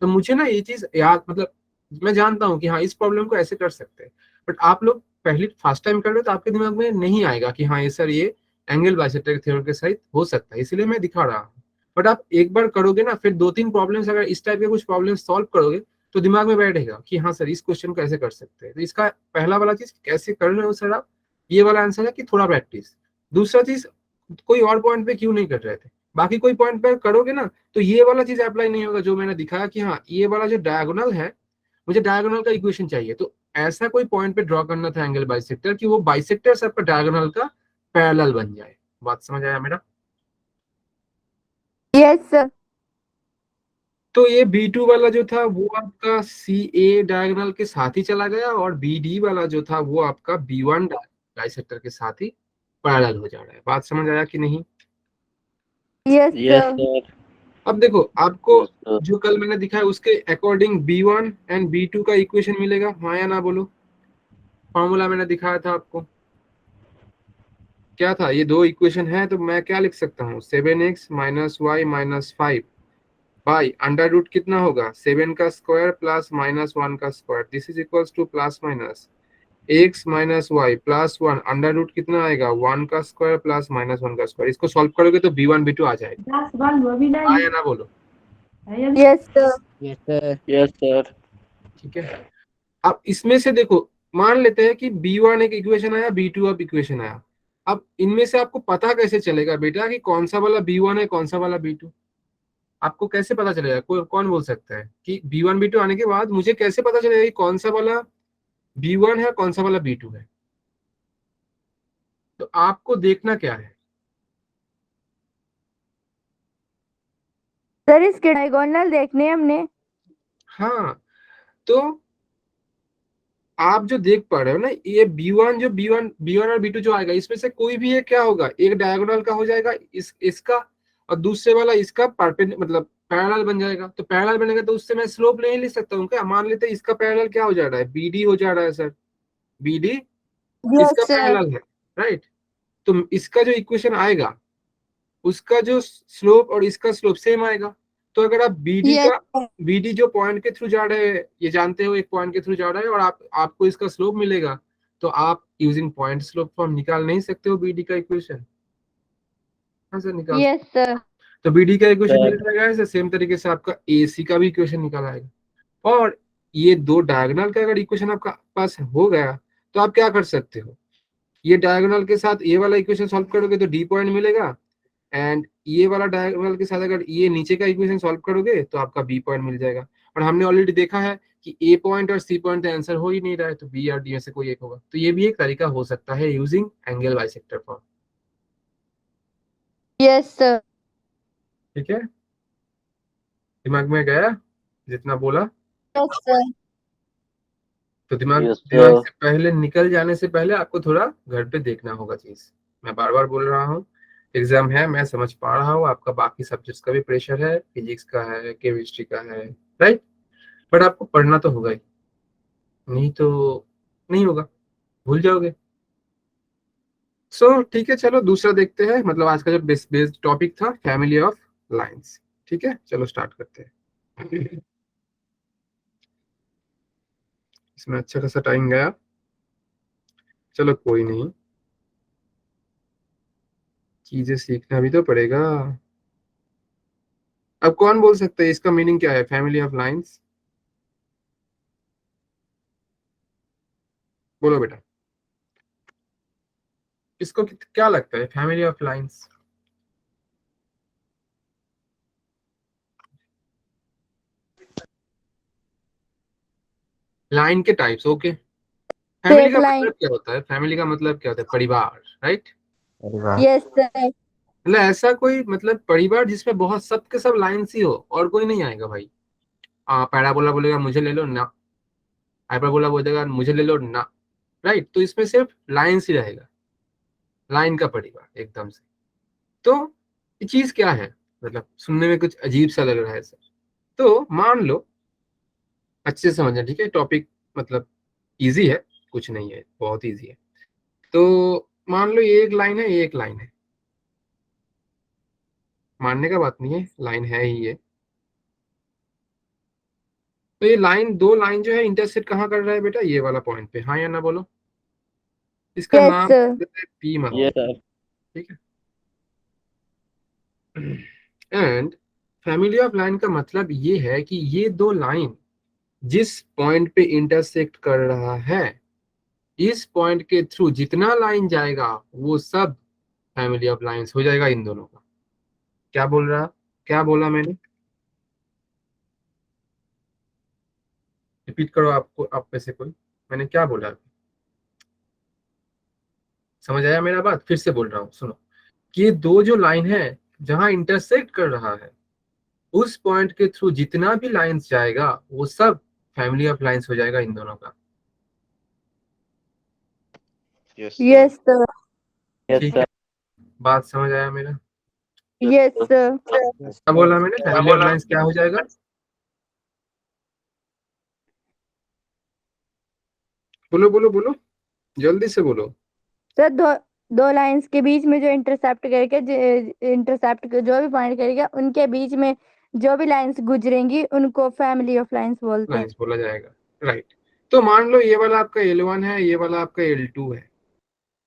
तो मुझे ना ये चीज याद, मतलब मैं जानता हूँ कि हाँ इस प्रॉब्लम को ऐसे कर सकते हैं, बट आप लोग पहली फर्स्ट टाइम कर रहे हो तो आपके दिमाग में नहीं आएगा कि हाँ ये सर ये एंगल बाइसेक्टर थ्योरम के सहित हो सकता है, इसलिए मैं दिखा रहा हूँ, बट आप एक बार करोगे ना फिर 2-3 प्रॉब्लम्स अगर इस टाइप के कुछ प्रॉब्लम सॉल्व करोगे तो दिमाग में बैठेगा कि हाँ सर इस क्वेश्चन को ऐसे कर सकते हैं, तो इसका पहला वाला चीज कैसे कर रहे हो सर आप, ये वाला आंसर है कि थोड़ा प्रैक्टिस, दूसरा चीज कोई और पॉइंट पे क्यों नहीं कर रहे थे, बाकी कोई पॉइंट पे करोगे ना तो ये वाला चीज अप्लाई नहीं होगा जो मैंने दिखाया कि हाँ ये वाला जो डायगोनल है मुझे डायगोनल का इक्वेशन चाहिए, तो ऐसा कोई पॉइंट पे ड्रॉ करना था एंगल बाइसेक्टर कि वो बाइसेक्टर से आपका डायगोनल का पैरेलल बन जाए, बात समझ आया मेरा। Yes sir. तो ये B2 वाला जो था वो आपका CA डायगोनल के साथ ही चला गया और BD वाला जो था वो आपका B1 बाइसेक्टर के साथ ही पैरेलल हो जा रहा है, बात समझ आया कि नहीं। Yes, Yes, sir. sir. अब देखो आपको Yes, sir. जो कल मैंने दिखाया उसके अकॉर्डिंग B1 एंड B2 का इक्वेशन मिलेगा, हाँ या ना बोलो। फॉर्मूला मैंने दिखाया था आपको, क्या था? ये दो इक्वेशन है, तो मैं क्या लिख सकता हूँ? 7x minus y minus 5 by under root कितना होगा? 7 का स्क्वायर प्लस माइनस 1 का square, this is equals to plus minus x minus y plus 1 under root कितना आएगा? 1 का स्क्वायर प्लस माइनस 1 का स्क्वायर। इसको सॉल्व करोगे तो B1 B2 आ जाएगा, हाँ या ना बोलो। Yes, sir. Yes, sir. Yes, sir. ठीक है, अब इसमें से देखो, मान लेते हैं कि B1 एक इक्वेशन आया, B2 अब इक्वेशन आया। अब इनमें से आपको पता कैसे चलेगा बेटा कि कौन सा वाला B1 है, कौन सा वाला B2? आपको कैसे पता चलेगा? कौन बोल सकता है कि B1 B2 आने के बाद मुझे कैसे पता चलेगा कि कौन सा वाला B1 है, कौन सा वाला B2 है? तो आपको देखना क्या है? सर इसके डायगोनल देखने हैं हमने। हाँ, तो आप जो देख पा रहे हो ना, ये B1 जो B1 और B2 जो आएगा, इसमें से कोई भी एक क्या होगा? एक डायगोनल का हो जाएगा इसका, और दूसरे वाला इसका मतलब पैरेलल बन जाएगा। तो पैरेलल बनेगा तो उससे मैं स्लोप नहीं लिख सकता हूँ क्या? मान लेते हैं इसका पैरेलल क्या हो जा रहा है? BD हो जा रहा है सर, BD Yes, इसका sir. पैरेलल है, राइट? तो इसका जो इक्वेशन आएगा, उसका जो स्लोप और इसका स्लोप सेम आएगा। तो अगर आप Yes, sir. BD जो पॉइंट के थ्रू जा रहे हैं, ये जानते हो एक पॉइंट के थ्रू जा रहा है, और आपको इसका स्लोप मिलेगा, तो आप यूजिंग पॉइंट स्लोप फॉर्म निकाल नहीं सकते हो BD का इक्वेशन? हाँ सर, निकाल। Yes, sir. तो BD का इक्वेशन Sir. निकल जाएगा ऐसे, सेम तरीके से आपका AC का भी इक्वेशन निकल आएगा। और ये दो डायगोनल का अगर इक्वेशन आपका पास हो गया, तो आप क्या कर सकते हो? ये डायगोनल के साथ ये वाला इक्वेशन सॉल्व करोगे तो D पॉइंट मिलेगा, एंड ये वाला डायगोनल के साथ अगर ये नीचे का इक्वेशन सॉल्व करोगे तो आपका B पॉइंट मिल जाएगा। और हमने ऑलरेडी देखा है कि A पॉइंट और C पॉइंट का आंसर हो ही नहीं रहा है, तो B और D में से कोई एक होगा। तो ये भी एक तरीका हो सकता है using angle bisector form. Yes, sir. ठीक है, दिमाग में गया जितना बोला? Yes, sir. तो दिमाग Yes, दिमाग sir. से पहले निकल जाने से पहले आपको थोड़ा घर पे देखना होगा चीज। मैं बार बार बोल रहा हूँ, एग्जाम है, मैं समझ पा रहा हूँ, आपका बाकी सब्जेक्ट्स का भी प्रेशर है, फिजिक्स का है, केमिस्ट्री का है, राइट? बट आपको पढ़ना तो होगा ही, नहीं तो नहीं होगा, भूल जाओगे। सो ठीक है, चलो दूसरा देखते हैं। मतलब आज का जो बेस्ड टॉपिक था फैमिली ऑफ लाइंस। ठीक है, चलो स्टार्ट करते हैं। इसमें अच्छा खासा टाइम गया, चलो कोई नहीं, चीजें सीखना भी तो पड़ेगा। अब कौन बोल सकता है इसका मीनिंग क्या है, फैमिली ऑफ लाइंस? बोलो बेटा, इसको क्या लगता है फैमिली ऑफ लाइंस? लाइन के टाइप्स, ओके। फैमिली Straight का line. मतलब क्या होता है? फैमिली का मतलब क्या होता है? परिवार, राइट? Yes, sir. मतलब ऐसा कोई मतलब परिवार जिसमें बहुत सबके सब लाइन्स ही हो और कोई नहीं आएगा भाई। पैराबोला बोलेगा मुझे ले लो ना, हाइपरबोला बोलेगा मुझे ले लो ना, राइट? तो इसमें सिर्फ लाइन्स ही रहेगा, लाइन का परिवार एकदम से। तो ये चीज क्या है? मतलब सुनने में कुछ अजीब सा लग रहा है सर। तो मान लो, अच्छे से समझना, ठीक है? टॉपिक मतलब इजी है, कुछ नहीं है, बहुत इजी है। तो मान लो ये एक लाइन है, ये एक लाइन है, मानने का बात नहीं है, लाइन है ही ये। तो ये लाइन, दो लाइन जो है इंटरसेक्ट कहाँ कर रहा है बेटा? ये वाला पॉइंट पे, हाँ या ना बोलो। इसका Yes, नाम sir. P मान Yes, लो, sir. ठीक है? एंड फैमिली ऑफ लाइन का मतलब ये है कि ये दो लाइन जिस पॉइंट पे इंटरसेक्ट कर रहा है, इस पॉइंट के थ्रू जितना लाइन जाएगा वो सब फैमिली ऑफ लाइंस हो जाएगा इन दोनों का। क्या बोल रहा, क्या बोला मैंने? रिपीट करो, आपको आप में से कोई, मैंने क्या बोला? समझ आया मेरा बात? फिर से बोल रहा हूँ, सुनो। कि ये दो जो लाइन है जहां इंटरसेक्ट कर रहा है, उस पॉइंट के थ्रू जितना भी लाइंस जाएगा वो सब फैमिली ऑफ लाइंस हो जाएगा इन दोनों का। Yes, sir. Yes, sir. Yes, ठीक sir. है, बात समझ आया मेरा? Yes sir. क्या बोला मैंने, फैमिली ऑफ लाइंस क्या हो जाएगा? बोलो बोलो बोलो, जल्दी से बोलो। सर दो लाइंस के बीच में जो इंटरसेप्ट करके जो भी पॉइंट करेगा उनके बीच में जो भी लाइंस गुजरेंगी उनको फैमिली ऑफ लाइंस बोलते हैं। लाइंस बोला जाएगा, राइट। तो मान लो ये वाला आपका L1 है, ये वाला आपका L2 है,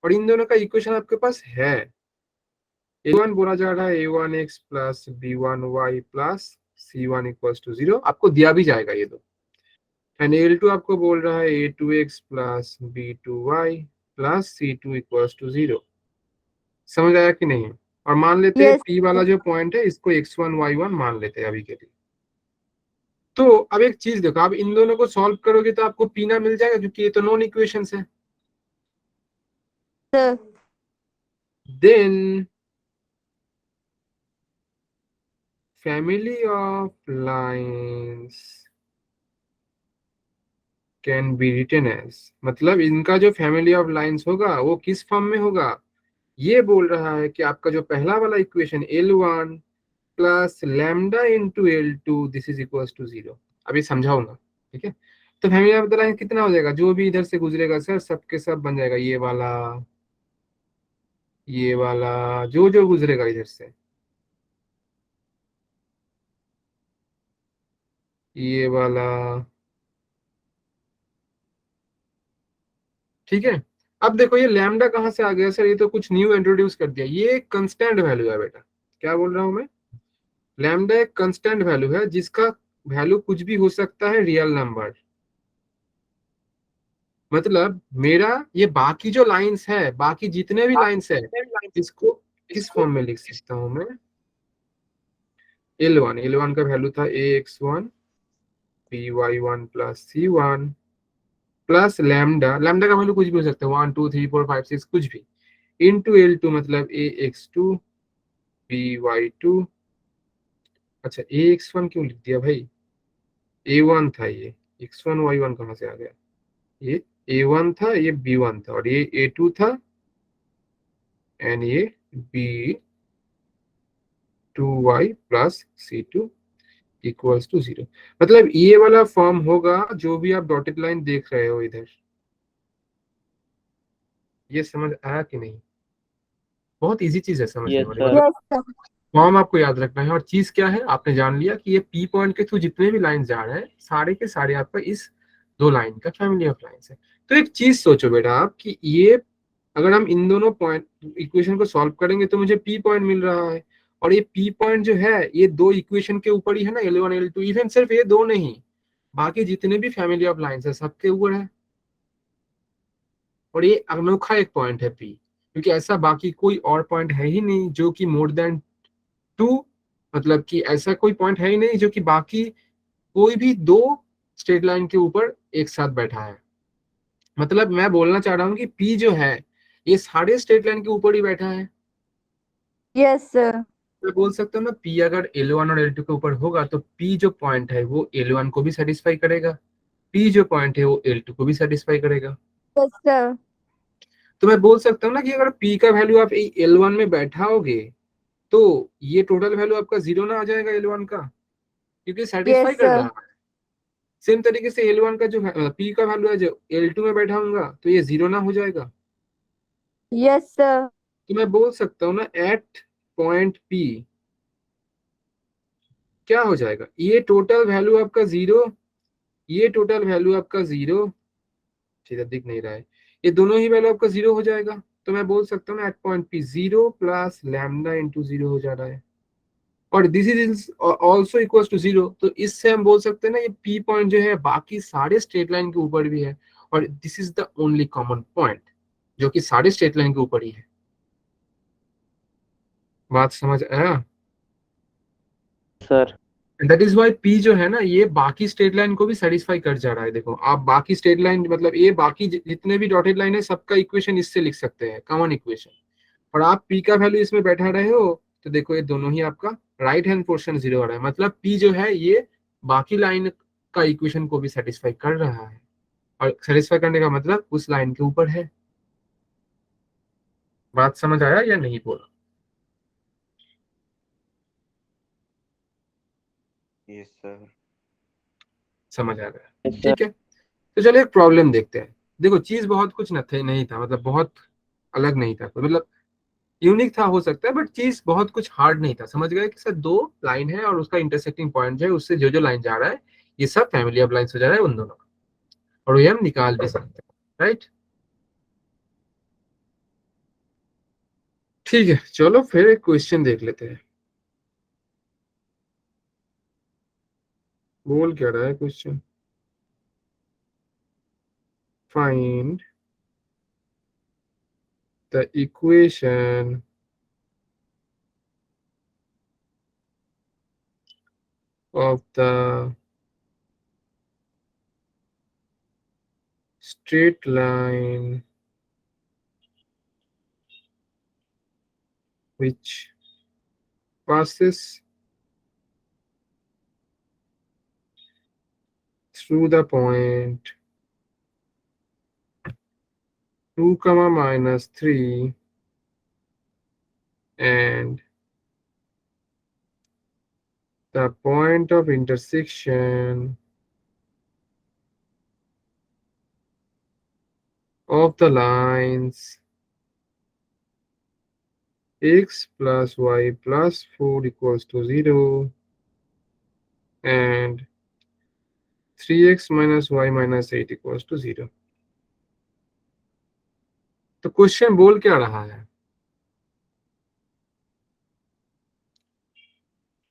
और इन दोनों का इक्वेशन आपके पास है। A1 बोला जा रहा है A1x plus B1y plus C1 equals to 0, आपको दिया भी जाएगा ये दो। एंड L2 आपको बोल रहा है A2x plus B2y plus C2 equals to 0। समझ आया कि नहीं? और मान लेते हैं यस P वाला जो पॉइंट है इसको x1 y1 मान लेते हैं अभी के लिए। तो अब एक चीज देखो, आप इन दोनों को सॉल्व करोगे तो आपको P ना मिल जाएगा, क्योंकि ये तो नॉन इक्वेशंस है। Sir. Then family of lines can be written as, मतलब इनका जो फैमिली ऑफ लाइंस होगा वो किस फॉर्म में होगा? ये बोल रहा है कि आपका जो पहला वाला equation L1 plus lambda into L2 this is equals to 0। अभी समझाऊंगा, ठीक है? तो फैमिली ऑफ द लाइन कितना हो जाएगा? जो भी इधर से गुजरेगा सर सबके सब बन जाएगा, ये वाला जो जो गुजरेगा इधर से, ये वाला, ठीक है? अब देखो ये लैम्डा कहाँ से आ गया सर? ये तो कुछ न्यू इंट्रोड्यूस कर दिया। ये एक कांस्टेंट वैल्यू है बेटा। क्या बोल रहा हूं मैं? लैम्डा एक कांस्टेंट वैल्यू है जिसका वैल्यू कुछ भी हो सकता है, रियल नंबर। मतलब मेरा ये बाकी जो लाइंस है, बाकी जितने भी लाइंस है, इसको किस फॉर्म में लिख सकता हूं मैं? L1 का वैल्यू था ax1 by1 plus c1 plus lambda का वैल्यू कुछ भी हो सकता है, 1 2 3 4 5 6 कुछ भी, इंटू L2 मतलब ax2 by2। अच्छा ax1 क्यों लिख दिया भाई? A1 था ये, x1 y1 कहाँ से आ गया? ये A1 था, ये B1 था, और ये A2 था, एंड ये B2y plus C2 equals to 0। मतलब ये वाला फॉर्म होगा जो भी आप डॉटेड लाइन देख रहे हो इधर। ये समझ आया कि नहीं? बहुत इजी चीज है समझने यस वाली। सर। मतलब यस सर। फॉर्म आपको याद रखना है, और चीज क्या है आपने जान लिया कि ये P पॉइंट के थ्रू जितने भी लाइन जा रहे हैं सारे के सारे आपका इस दो लाइन का फैमिली ऑफ लाइंस है। तो एक चीज सोचो बेटा आप कि ये अगर हम इन दोनों पॉइंट इक्वेशन को सॉल्व करेंगे तो मुझे P पॉइंट मिल रहा है, और ये P पॉइंट जो है ये दो इक्वेशन के ऊपर ही है ना, L1 L2। इवन सिर्फ ये दो नहीं, बाकी जितने भी फैमिली ऑफ लाइंस है सबके ऊपर है। और ये अनोखा एक पॉइंट है P, क्योंकि ऐसा बाकी कोई और पॉइंट है ही नहीं जो कि मोर देन 2, मतलब कि ऐसा कोई पॉइंट है ही नहीं जो कि बाकी कोई भी दो स्ट्रेट लाइन के ऊपर एक साथ बैठा है। मतलब मैं बोलना चाह रहा हूँ कि P जो है ये सारे स्ट्रेट लाइन के ऊपर ही बैठा है। Yes sir. मैं बोल सकता हूँ ना, P अगर L1 और L2 के ऊपर होगा तो P जो पॉइंट है वो L1 को भी सेटिस्फाई करेगा, P जो पॉइंट है वो L2 को भी सेटिस्फाई करेगा। Yes sir. तो मैं बोल सकता हूँ ना कि अगर P का वैल्यू आप L1 में बैठाओगे तो ये टोटल वैल्यू आपका 0 ना आ जाएगा L1 का, क्योंकि सेटिस्फाई यस कर सर। रहा है। सेम तरीके से L1 का जो P का वैल्यू है जो L2 में बैठाऊंगा तो ये 0 ना हो जाएगा। Yes sir. तो मैं बोल सकता हूँ ना एट पॉइंट P क्या हो जाएगा, ये टोटल वैल्यू आपका 0, ये टोटल वैल्यू आपका 0, सीधा दिख नहीं रहा है, ये दोनों ही वैल्यू आपका 0 हो जाएगा। तो मैं बोल सकता हूँ ना at point P 0 plus lambda into 0 हो जा रहा है, और this is also equal to 0। तो इससे हम बोल सकते हैं ना ये P पॉइंट जो है बाकी सारे स्ट्रेट लाइन के ऊपर भी है, और this is the only common point जो कि सारे स्ट्रेट लाइन के ऊपर ही है। बात समझ आया? Sir. That is y P जो है ना ये बाकी स्ट्रेट लाइन को भी सेटिस्फाई कर जा रहा है। देखो आप बाकी स्ट्रेट लाइन मतलब ये बाकी जितने भी डॉटेड लाइन है सबका इक्वेशन इससे लिख सकते हैं, कॉमन इक्वेशन, और आप P का वैल्यू इसमें बैठा रहे हो तो देखो ये दोनों ही आपका राइट हैंड पोर्शन 0 आ रहा है। मतलब P जो है ये बाकी लाइन का इक्वेशन को भी सेटिस्फाई कर रहा है, और सेटिस्फाई करने का मतलब उस लाइन के ऊपर है। बात समझ आया या नहीं बोला? Yes sir. समझ आ रहा है? Yes sir. ठीक है, तो चलिए एक प्रॉब्लम देखते हैं। देखो चीज बहुत कुछ नहीं था, मतलब बहुत अलग नहीं था, तो मतलब यूनिक था हो सकता है, बट चीज बहुत कुछ हार्ड नहीं था। समझ गए कि सर दो लाइन है और उसका इंटरसेक्टिंग पॉइंट जो है उससे जो जो लाइन जा रहा है ये सब फैमिली ऑफ लाइन्स हो जा रहा है उन दोनों का, और ये हम निकाल भी सकते हैं, राइट? ठीक है, चलो फिर एक क्वेश्चन देख लेते हैं। बोल क्या रहा है question? Find the equation of the straight line which passes through the point 2 comma minus 3 and the point of intersection of the lines x plus y plus 4 equals to 0 and 3x minus y minus 8 equals to 0। तो question बोल क्या रहा है?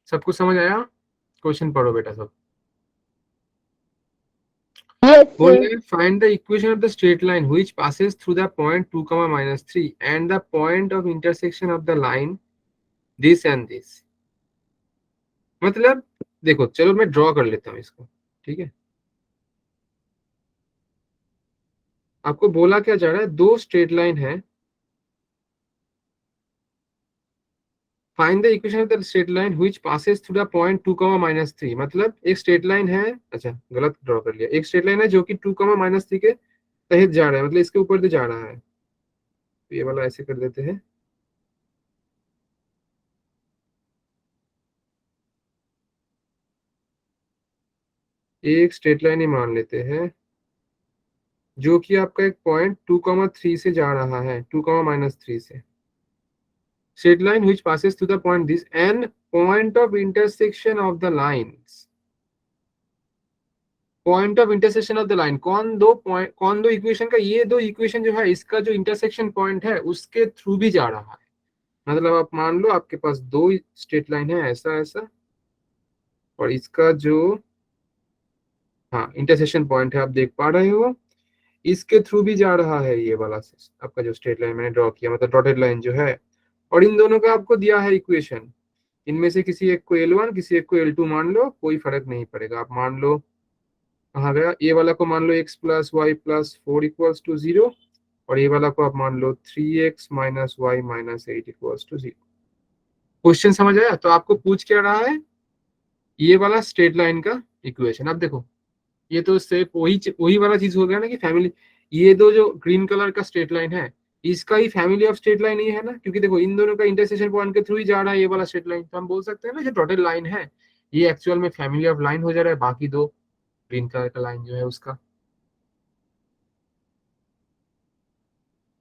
सबको समझ आया? Question पढ़ो बेटा सब। Yes, बोल sir. रहे हैं find the equation of the straight line which passes through the point 2 comma minus 3 and the point of intersection of the line this and this. मतलब देखो, चलो मैं ड्रॉ कर लेता हूँ इसको, ठीक है? आपको बोला क्या जा रहा है, दो स्ट्रेट लाइन है, find the equation of the straight line which passes through the point 2 comma minus 3। मतलब एक स्ट्रेट लाइन है, अच्छा गलत ड्रॉ कर लिया, एक स्ट्रेट लाइन है जो कि 2 कमा माइनस 3 के तहत जा रहा है, मतलब इसके ऊपर से जा रहा है। तो ये वाला ऐसे कर देते हैं, एक स्ट्रेट लाइन ही मान लेते हैं जो कि आपका एक पॉइंट 2,3 से जा रहा है, 2,-3 से। Straight line which passes through the point this and point of intersection of the lines. Point of intersection of the line, कौन दो इक्वेशन का, ये दो इक्वेशन जो है इसका जो इंटरसेक्शन पॉइंट है उसके थ्रू भी जा रहा है। मतलब आप मान लो आपके पास दो स्ट्रेट लाइन है, ऐसा ऐसा, और इसका जो हाँ इंटरसेक्शन पॉइंट है आप देख पा रहे हो, इसके थ्रू भी जा रहा है ये वाला आपका जो स्ट्रेट लाइन मैंने ड्रॉ किया, मतलब डॉटेड लाइन जो है। और इन दोनों का आपको दिया है इक्वेशन, इनमें से किसी एक को L1 किसी एक को L2 मान लो, कोई फर्क नहीं पड़ेगा। आप मान लो कहाँ गया, ये वाला को मान लो x plus y plus 4 equals to 0, और ये वाला को आप मान लो 3x minus y minus 8 equals to 0। Question समझ आया? तो आपको पूछ क्या रहा है, ये वाला स्ट्रेट लाइन का इक्वेशन। अब देखो ये तो सिर्फ वही वाला चीज हो गया ना कि फैमिली, ये दो जो ग्रीन कलर का स्ट्रेट लाइन है इसका ही फैमिली ऑफ स्ट्रेट लाइन ये है ना, क्योंकि देखो इन दोनों का इंटरसेक्शन पॉइंट के थ्रू ही जा रहा है ये वाला स्ट्रेट लाइन। तो हम बोल सकते हैं ना जो डॉटेड लाइन है ये एक्चुअल में फैमिली ऑफ लाइन हो जा रहा है बाकी दो ग्रीन कलर का लाइन जो है उसका।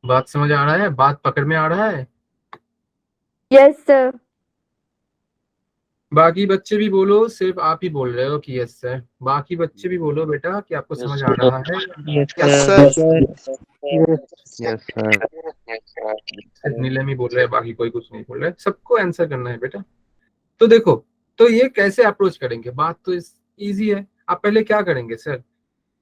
बात समझ आ रहा है? बात पकड़ में आ रहा है? Yes, sir. बाकी बच्चे भी बोलो, सिर्फ आप ही बोल रहे हो कि यस सर? बाकी बच्चे भी बोलो बेटा कि आपको समझ आ रहा है। Yes sir. Yes sir. सिर्फ नीलम ही बोल रहे हैं, बाकी कोई कुछ नहीं बोल रहा है। सबको आंसर करना है बेटा। तो देखो, तो ये कैसे अप्रोच करेंगे, बात तो इजी है। आप पहले क्या करेंगे सर,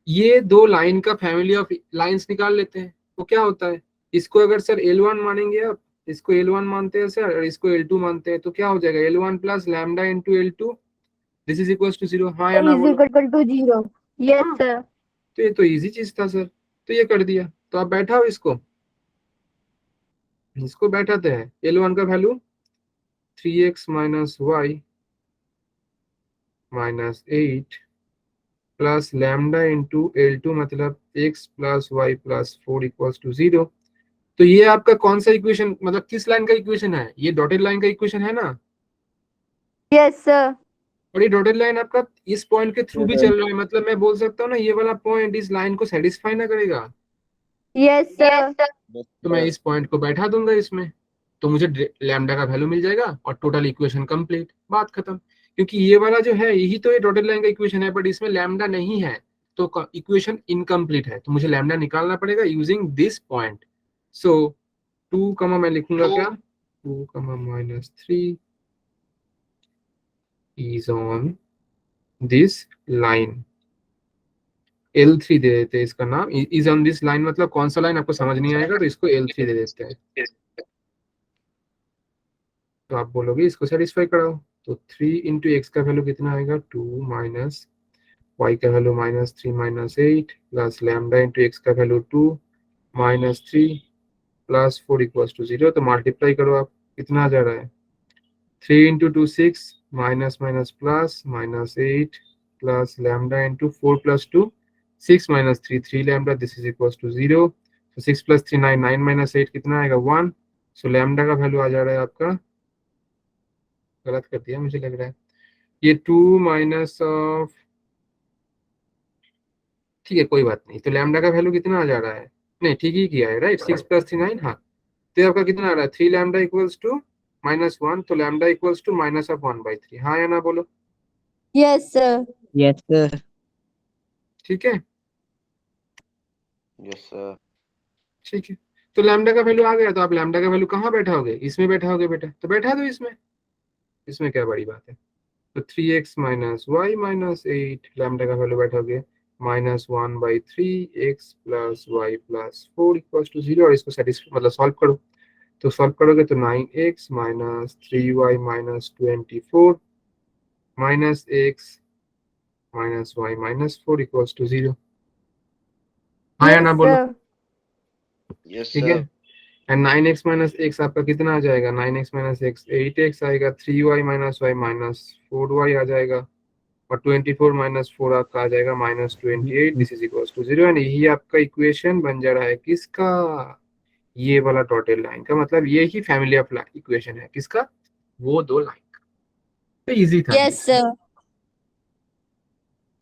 ये दो लाइन का फैमिली ऑफ लाइंस निकाल लेते हैं। तो क्या होता है, इसको अगर सर L1 मानेंगे आप, इसको L1 मानते हैं सर, और इसको L2 मानते हैं, तो क्या हो जाएगा L1 plus lambda into L2 this is equal to 0। हाँ या ना Is बोलो? equal to 0. Yes, हाँ, sir. तो ये तो इजी चीज था सर, तो ये कर दिया। तो आप बैठाओ इसको बैठाते हैं। L1 का value 3x minus y minus 8 plus lambda into L2 मतलब x plus y plus 4 equals to 0। तो ये आपका कौन सा इक्वेशन, मतलब किस लाइन का इक्वेशन है, ये डॉटेड लाइन का इक्वेशन है ना? Yes, sir. और ये डॉटेड लाइन आपका इस पॉइंट के थ्रू भी चल रहा है, मतलब मैं बोल सकता हूँ ना ये वाला पॉइंट इस लाइन को सेटिस्फाई ना करेगा, यस सर। तो मैं इस पॉइंट को बैठा दूंगा इसमें, तो मुझे लैम्डा का वैल्यू मिल जाएगा और टोटल इक्वेशन कंप्लीट, बात खत्म। क्योंकि ये वाला जो है यही तो ये डॉटेड लाइन का इक्वेशन है, बट इसमें लैम्डा नहीं है तो इक्वेशन इनकम्प्लीट है, तो मुझे लैम्डा निकालना पड़ेगा यूजिंग दिस पॉइंट। सो 2 कमा मैं लिखूंगा क्या, 2 कमा -3 is on this line, L3 दे देते हैं इसका नाम, is on this line मतलब कौन सा लाइन आपको समझ नहीं आएगा तो इसको L3 दे देते हैं। तो आप बोलोगे इसको सेटिस्फाई कराओ, तो 3 इंटू एक्स का वैल्यू कितना आएगा, 2 माइनस वाई का value -3 -8 plus lambda into x का वैल्यू 2 -3 प्लस 4 इक्वल्स टू 0। तो मल्टीप्लाई करो आप, कितना आ जा रहा है, 3 into 2 6 minus minus plus -8 plus lambda into 4 plus 2 6 -3 3 lambda, this is equals to 0। तो 6 प्लस 3 9 9 माइनस 8 कितना आएगा 1। सो लैम्डा का वैल्यू आ जा रहा है आपका, गलत कर दिया मुझे लग रहा है, ये 2 माइनस ऑफ, ठीक है कोई बात नहीं, तो लैम्डा का वैल्यू कितना आ जा रहा है, नहीं ठीक ही किया है राइट, 6 प्लस 3 9, हाँ। तो आपका कितना आ रहा है 3 लैम्डा इक्वल्स टू -1, तो लैम्डा इक्वल्स टू -1/3, हाँ या ना बोलो। Yes sir. Yes sir. ठीक है यस सर। ठीक है, तो लैम्डा का वैल्यू आ गया, तो आप लैम्डा का वैल्यू कहाँ बैठाओगे, इसमें बैठाओगे बेटा, तो बैठा दो इसमें, इसमें क्या बड़ी बात है। तो 3x minus y minus 8 lambda का वैल्यू बैठोगे -1/3x plus y plus 4 equals to 0, और इसको सेटिस्फाई मतलब सॉल्व करो, तो सॉल्व करोगे तो 9x minus 3y minus 24 minus x minus y minus 4 equals to 0, हाँ या ना यस बोलो। सर। यस ठीक है, sir. And 9x minus x आपका कितना आ जाएगा, 9x माइनस x 8x आएगा, 3y minus y minus 4y आ जाएगा, और 24 माइनस 4 आपका आ जाएगा -28, this is equals to 0। And यही आपका इक्वेशन बन जा रहा है किसका, ये वाला डॉटेड लाइन का, मतलब ये ही फैमिली ऑफ इक्वेशन है किसका, वो दो लाइन का। तो इजी था, यस सर।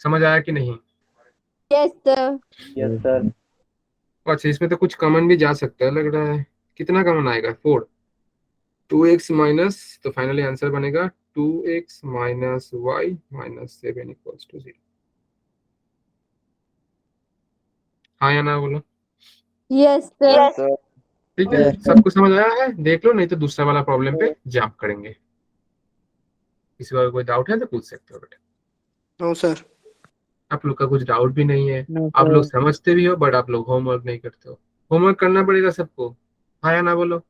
समझ आया कि नहीं। Yes sir. Yes sir. अच्छा इसमें तो कुछ कॉमन भी जा सकता है लग रहा है, कितना कॉमन आएगा 4, 2x माइनस, तो फाइनली आंसर बनेगा 2x minus y minus 7 equals to 0, हाँ या ना बोलो। Yes sir. Yes sir. ठीक है, सबको समझ आया है, देख लो, नहीं तो दूसरा वाला प्रॉब्लम पे जंप करेंगे। किसी का कोई डाउट है तो पूछ सकते हो बेटा। No sir. आप लोग का कुछ डाउट भी नहीं है, नो आप लोग सर। समझते भी हो, बट आप लोग होमवर्क नहीं करते हो, होमवर्क करना पड़ेगा सबको, हाँ या ना बोलो।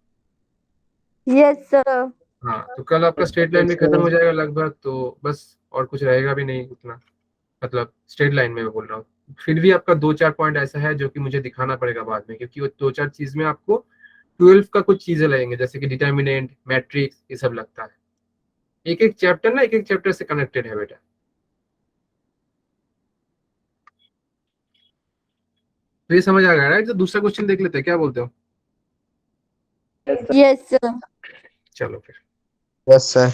Yes sir. हाँ, तो कल आपका स्ट्रेट लाइन भी खत्म हो जाएगा लगभग, तो बस और कुछ रहेगा भी नहीं उतना, मतलब स्ट्रेट लाइन में मैं बोल रहा हूँ। फिर भी आपका 2-4 पॉइंट ऐसा है जो कि मुझे दिखाना पड़ेगा बाद में, क्योंकि वो 2-4 चीज में आपको 12 का कुछ चीजें लगेंगे, जैसे कि डिटर्मिनेंट, मैट्रिक्स, ये सब लगता है। एक एक चैप्टर ना एक एक चैप्टर से कनेक्टेड है बेटा। तो ये समझ आ गया है, तो दूसरा क्वेश्चन देख लेते हैं, क्या बोलते हो। Yes sir. चलो फिर, यस सर।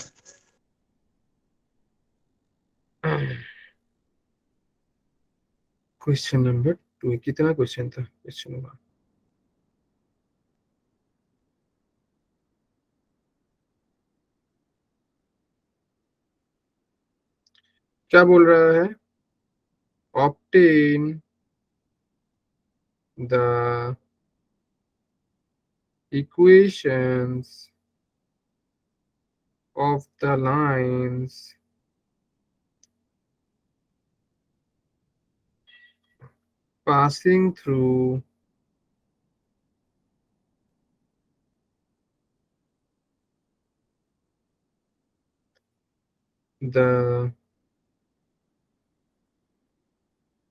क्वेश्चन नंबर 2, कितना क्वेश्चन था क्वेश्चन नंबर, क्या बोल रहा है, obtain the equations of the lines passing through the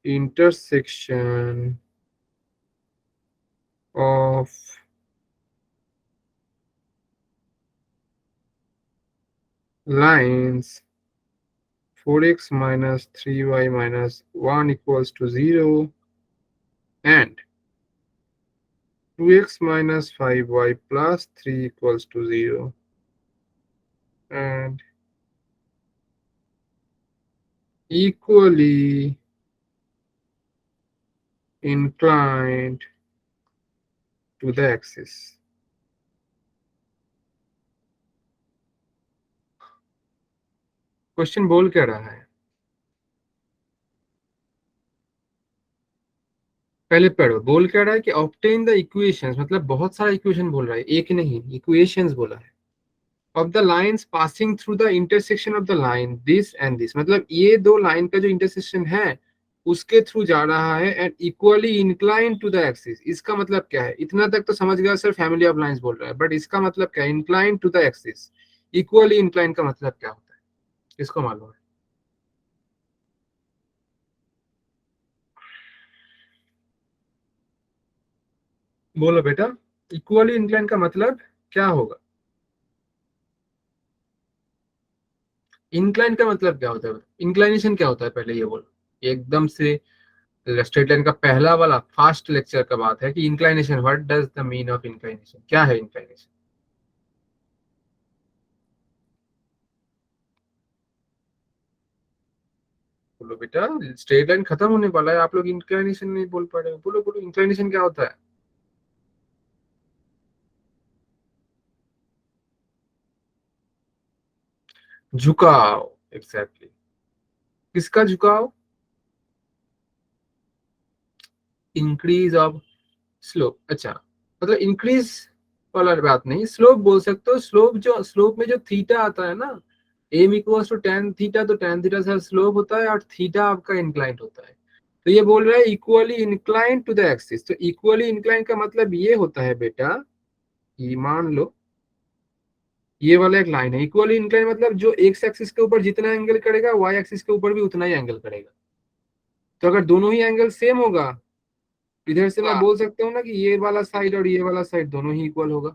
intersection of lines 4x minus 3y minus 1 equals to 0 and 2x minus 5y plus 3 equals to 0 and equally inclined to the axis. Question बोल क्या रहा है? पहले पढ़ो, बोल क्या रहा है कि ऑब्टेन द इक्वेशंस, मतलब बहुत सारा इक्वेशन बोल रहा है, एक नहीं, इक्वेशंस बोला है, of the lines passing through the intersection of the line this and this, मतलब ये दो लाइन का जो इंटरसेक्शन है उसके थ्रू जा रहा है, and equally incline to the axis. इसका मतलब क्या है? इतना तक तो समझ गया सर, फैमिली ऑफ लाइंस बोल रहा है, बट इसका मतलब क्या है? Incline to the axis, equally incline का मतलब क्या होता है? किसको मालूम है? बोलो बेटा, इक्वली इंक्लाइन का मतलब क्या होगा? इंक्लाइन का मतलब क्या होता है? इंक्लाइनेशन क्या होता है पहले ये बोलो। एकदम से स्ट्रेट लाइन का पहला वाला फास्ट लेक्चर का बात है कि inclination, what does the mean of inclination, क्या है इंक्लाइनेशन? बोलो बेटा, स्ट्रेट लाइन खत्म होने वाला है, आप लोग इंक्लाइनेशन नहीं बोल पा रहे हो। बोलो बोलो, इंक्लाइनेशन क्या होता है? झुकाव, एग्जैक्टली। किसका झुकाव? Increase of slope. अच्छा, मतलब इंक्रीज वाला बात नहीं, स्लोप बोल सकते हो। स्लोप, जो स्लोप में जो थीटा आता है ना, m equals to tan theta, तो टेन थीटा से स्लोप होता है और थीटा आपका इंक्लाइंट होता है। तो ये बोल रहा है equally inclined to the axis. तो इक्वली इंक्लाइंट का मतलब ये होता है बेटा, ये मान लो ये वाला एक लाइन है, इक्वली इंक्लाइंट मतलब जो एक्स एक्सिस के ऊपर जितना एंगल करेगा वाई एक्सिस के ऊपर भी उतना ही एंगल करेगा। तो अगर दोनों ही एंगल सेम होगा, इधर से मैं बोल सकता हूँ ना कि ये वाला साइड और ये वाला साइड दोनों ही इक्वल होगा।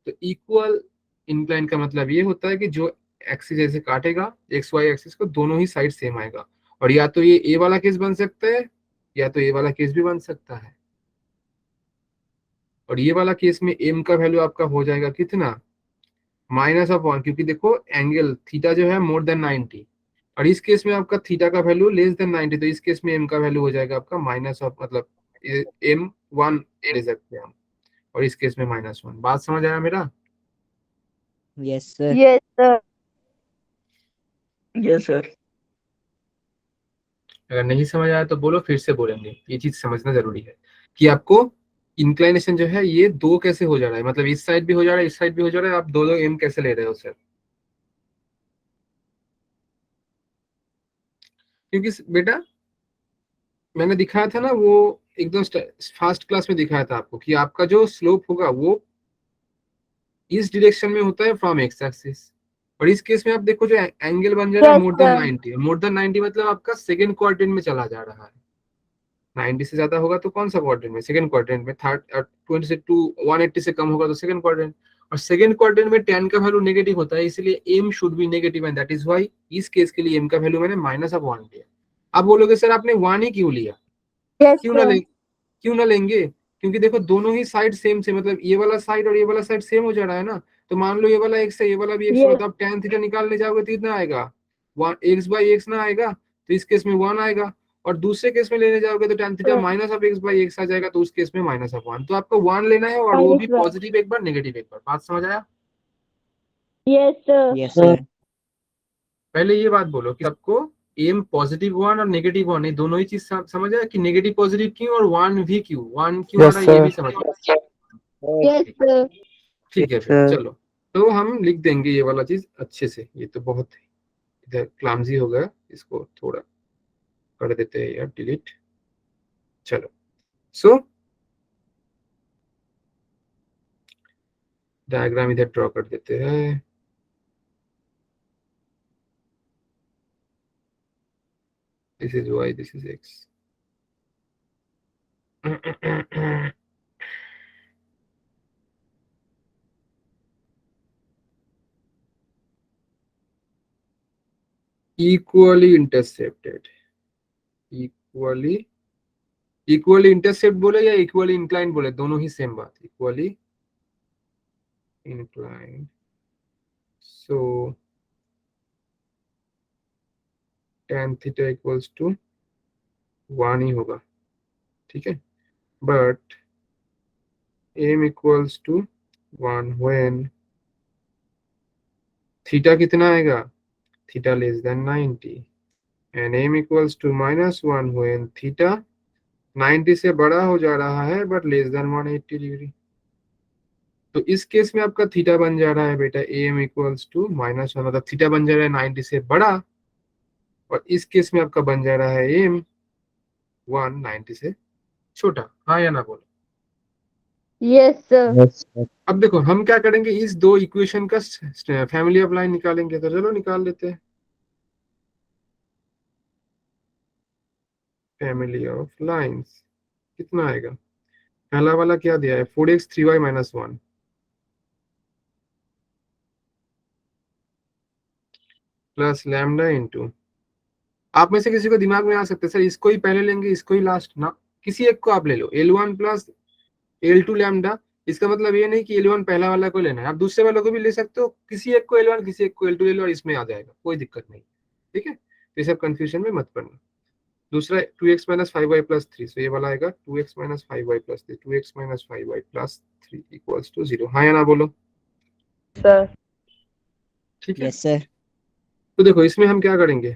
तो इक्वल इंक्लाइन का मतलब ये होता है कि जो एक्सिस जैसे काटेगा एक्स वाई एक्सिस को, दोनों ही साइड सेम आएगा। और या तो ये ए वाला केस बन सकता है, या तो ए वाला केस भी बन सकता है। और ये वाला केस में एम का वैल्यू आपका हो जाएगा कितना? -1, क्योंकि देखो एंगल थीटा जो है मोर देन 90, और इस केस में आपका थीटा का वैल्यू लेस देन 90, तो इस केस में एम का वैल्यू हो जाएगा आपका -, मतलब m1 ले सकते हैं हम, और इस केस में -1। बात समझ आया मेरा? Yes, sir. Yes sir. Yes, sir. अगर नहीं समझ आया तो बोलो, फिर से बोलेंगे। ये चीज समझना जरूरी है कि आपको इंक्लाइनेशन जो है ये दो कैसे हो जा रहा है, मतलब इस साइड भी हो जा रहा है, इस साइड भी हो जा रहा है, आप दो दो एम कैसे ले रहे हो सर? क्योंकि बेटा मैंने दिखाया था ना वो, एकदम फास्ट क्लास में दिखाया था आपको कि आपका जो स्लोप होगा वो इस डायरेक्शन में होता है फ्रॉम एक्स एक्सिस। और इस केस में आप देखो जो एंगल बन जा रहा है yes more than sir. 90, more than 90 मतलब आपका सेकंड क्वाड्रेंट में चला जा रहा है। 90 से ज्यादा होगा तो कौन सा क्वाड्रेंट में? सेकंड क्वाड्रेंट में। थर्ड 20 से 180 से कम होगा तो सेकंड क्वाड्रेंट। और सेकंड क्वाड्रेंट में टेन का वैल्यू नेगेटिव होता है, इसलिए m should be negative, and that is why इस केस के लिए एम का वैल्यू मैंने -1 लिया। आप बोलोगे सर आपने 1 ही क्यों लिया? यस क्यों ना सर। ले, क्यों ना लेंगे? क्योंकि देखो दोनों ही साइड सेम से, मतलब ये वाला साइड और ये वाला साइड सेम हो जा रहा है ना। तो मान लो ये वाला एक्स है, ये वाला भी एक्स होगा, यस तो आप tan थीटा निकालने जाओगे तो कितना आएगा? 1 x/x ना आएगा, तो इस केस में 1 आएगा। और दूसरे केस में लेने जाओगे तो tan थीटा सर। -(x/x) आ जाएगा, तो उस केस में -1। तो आपको 1 लेना है, और वो भी -1। पॉजिटिव एक बार नेगेटिव एक बार। बात समझ आया? Yes sir. Yes, sir. पहले ये बात बोलो कि आपको एम +1 और -1 नहीं, दोनों ही चीज समझ आया कि नेगेटिव पॉजिटिव क्यों और 1 भी क्यों, 1 क्यों आ Yes, रहा है ये sir. भी समझ आया? Yes sir. ठीक है Yes, फिर sir. चलो, तो हम लिख देंगे ये वाला चीज अच्छे से। ये तो बहुत इधर क्लामजी हो गया, इसको थोड़ा कर देते हैं यार डिलीट। चलो, सो डायग्राम इधर ड्रॉ कर देते हैं। This is y, this is x. Equally intercepted, equally, equally intercept बोले या इक्वली इंक्लाइन बोले, दोनों ही सेम बात। Equally incline, so tan theta equals to 1 ही होगा, ठीक है। But m equals to 1 when theta कितना आएगा, theta less than 90, and m equals to -1 when theta 90 से बड़ा हो जा रहा है बट लेस देन 180 डिग्री। तो इस केस में आपका थीटा बन जा रहा है बेटा am इक्वल्स टू -1, मतलब थीटा बन जा रहा है 90 से बड़ा, और इस केस में आपका बन जा रहा है m 190 से छोटा। हाँ या ना बोलो। Yes sir. Yes, sir. अब देखो हम क्या करेंगे, इस दो इक्वेशन का फैमिली ऑफ लाइन निकालेंगे, तो चलो निकाल लेते हैं। फैमिली ऑफ लाइंस कितना आएगा, पहला वाला क्या दिया है 4x 3y - 1 plus lambda into, आप में से किसी को दिमाग में आ सकते हैं सर इसको ही पहले लेंगे इसको ही लास्ट ना, किसी एक को आप ले लो L1 प्लस L2 लैम्डा। इसका मतलब ये नहीं कि L1 पहला वाला को लेना है, आप दूसरे वालों को भी ले सकते हो, किसी एक को L1 किसी एक को L2 ले लो और इसमें आ जाएगा, कोई दिक्कत नहीं, ठीक है। तो ये सब कंफ्यूजन में मत पड़ना। दूसरा 2x - 5y + 3, तो ये वाला आएगा 2x - 5y + 3, 2x - 5y + 3 equals to 0। हाँ या ना बोलो। सर। ठीक है, यस सर। तो देखो इसमें हम क्या करेंगे,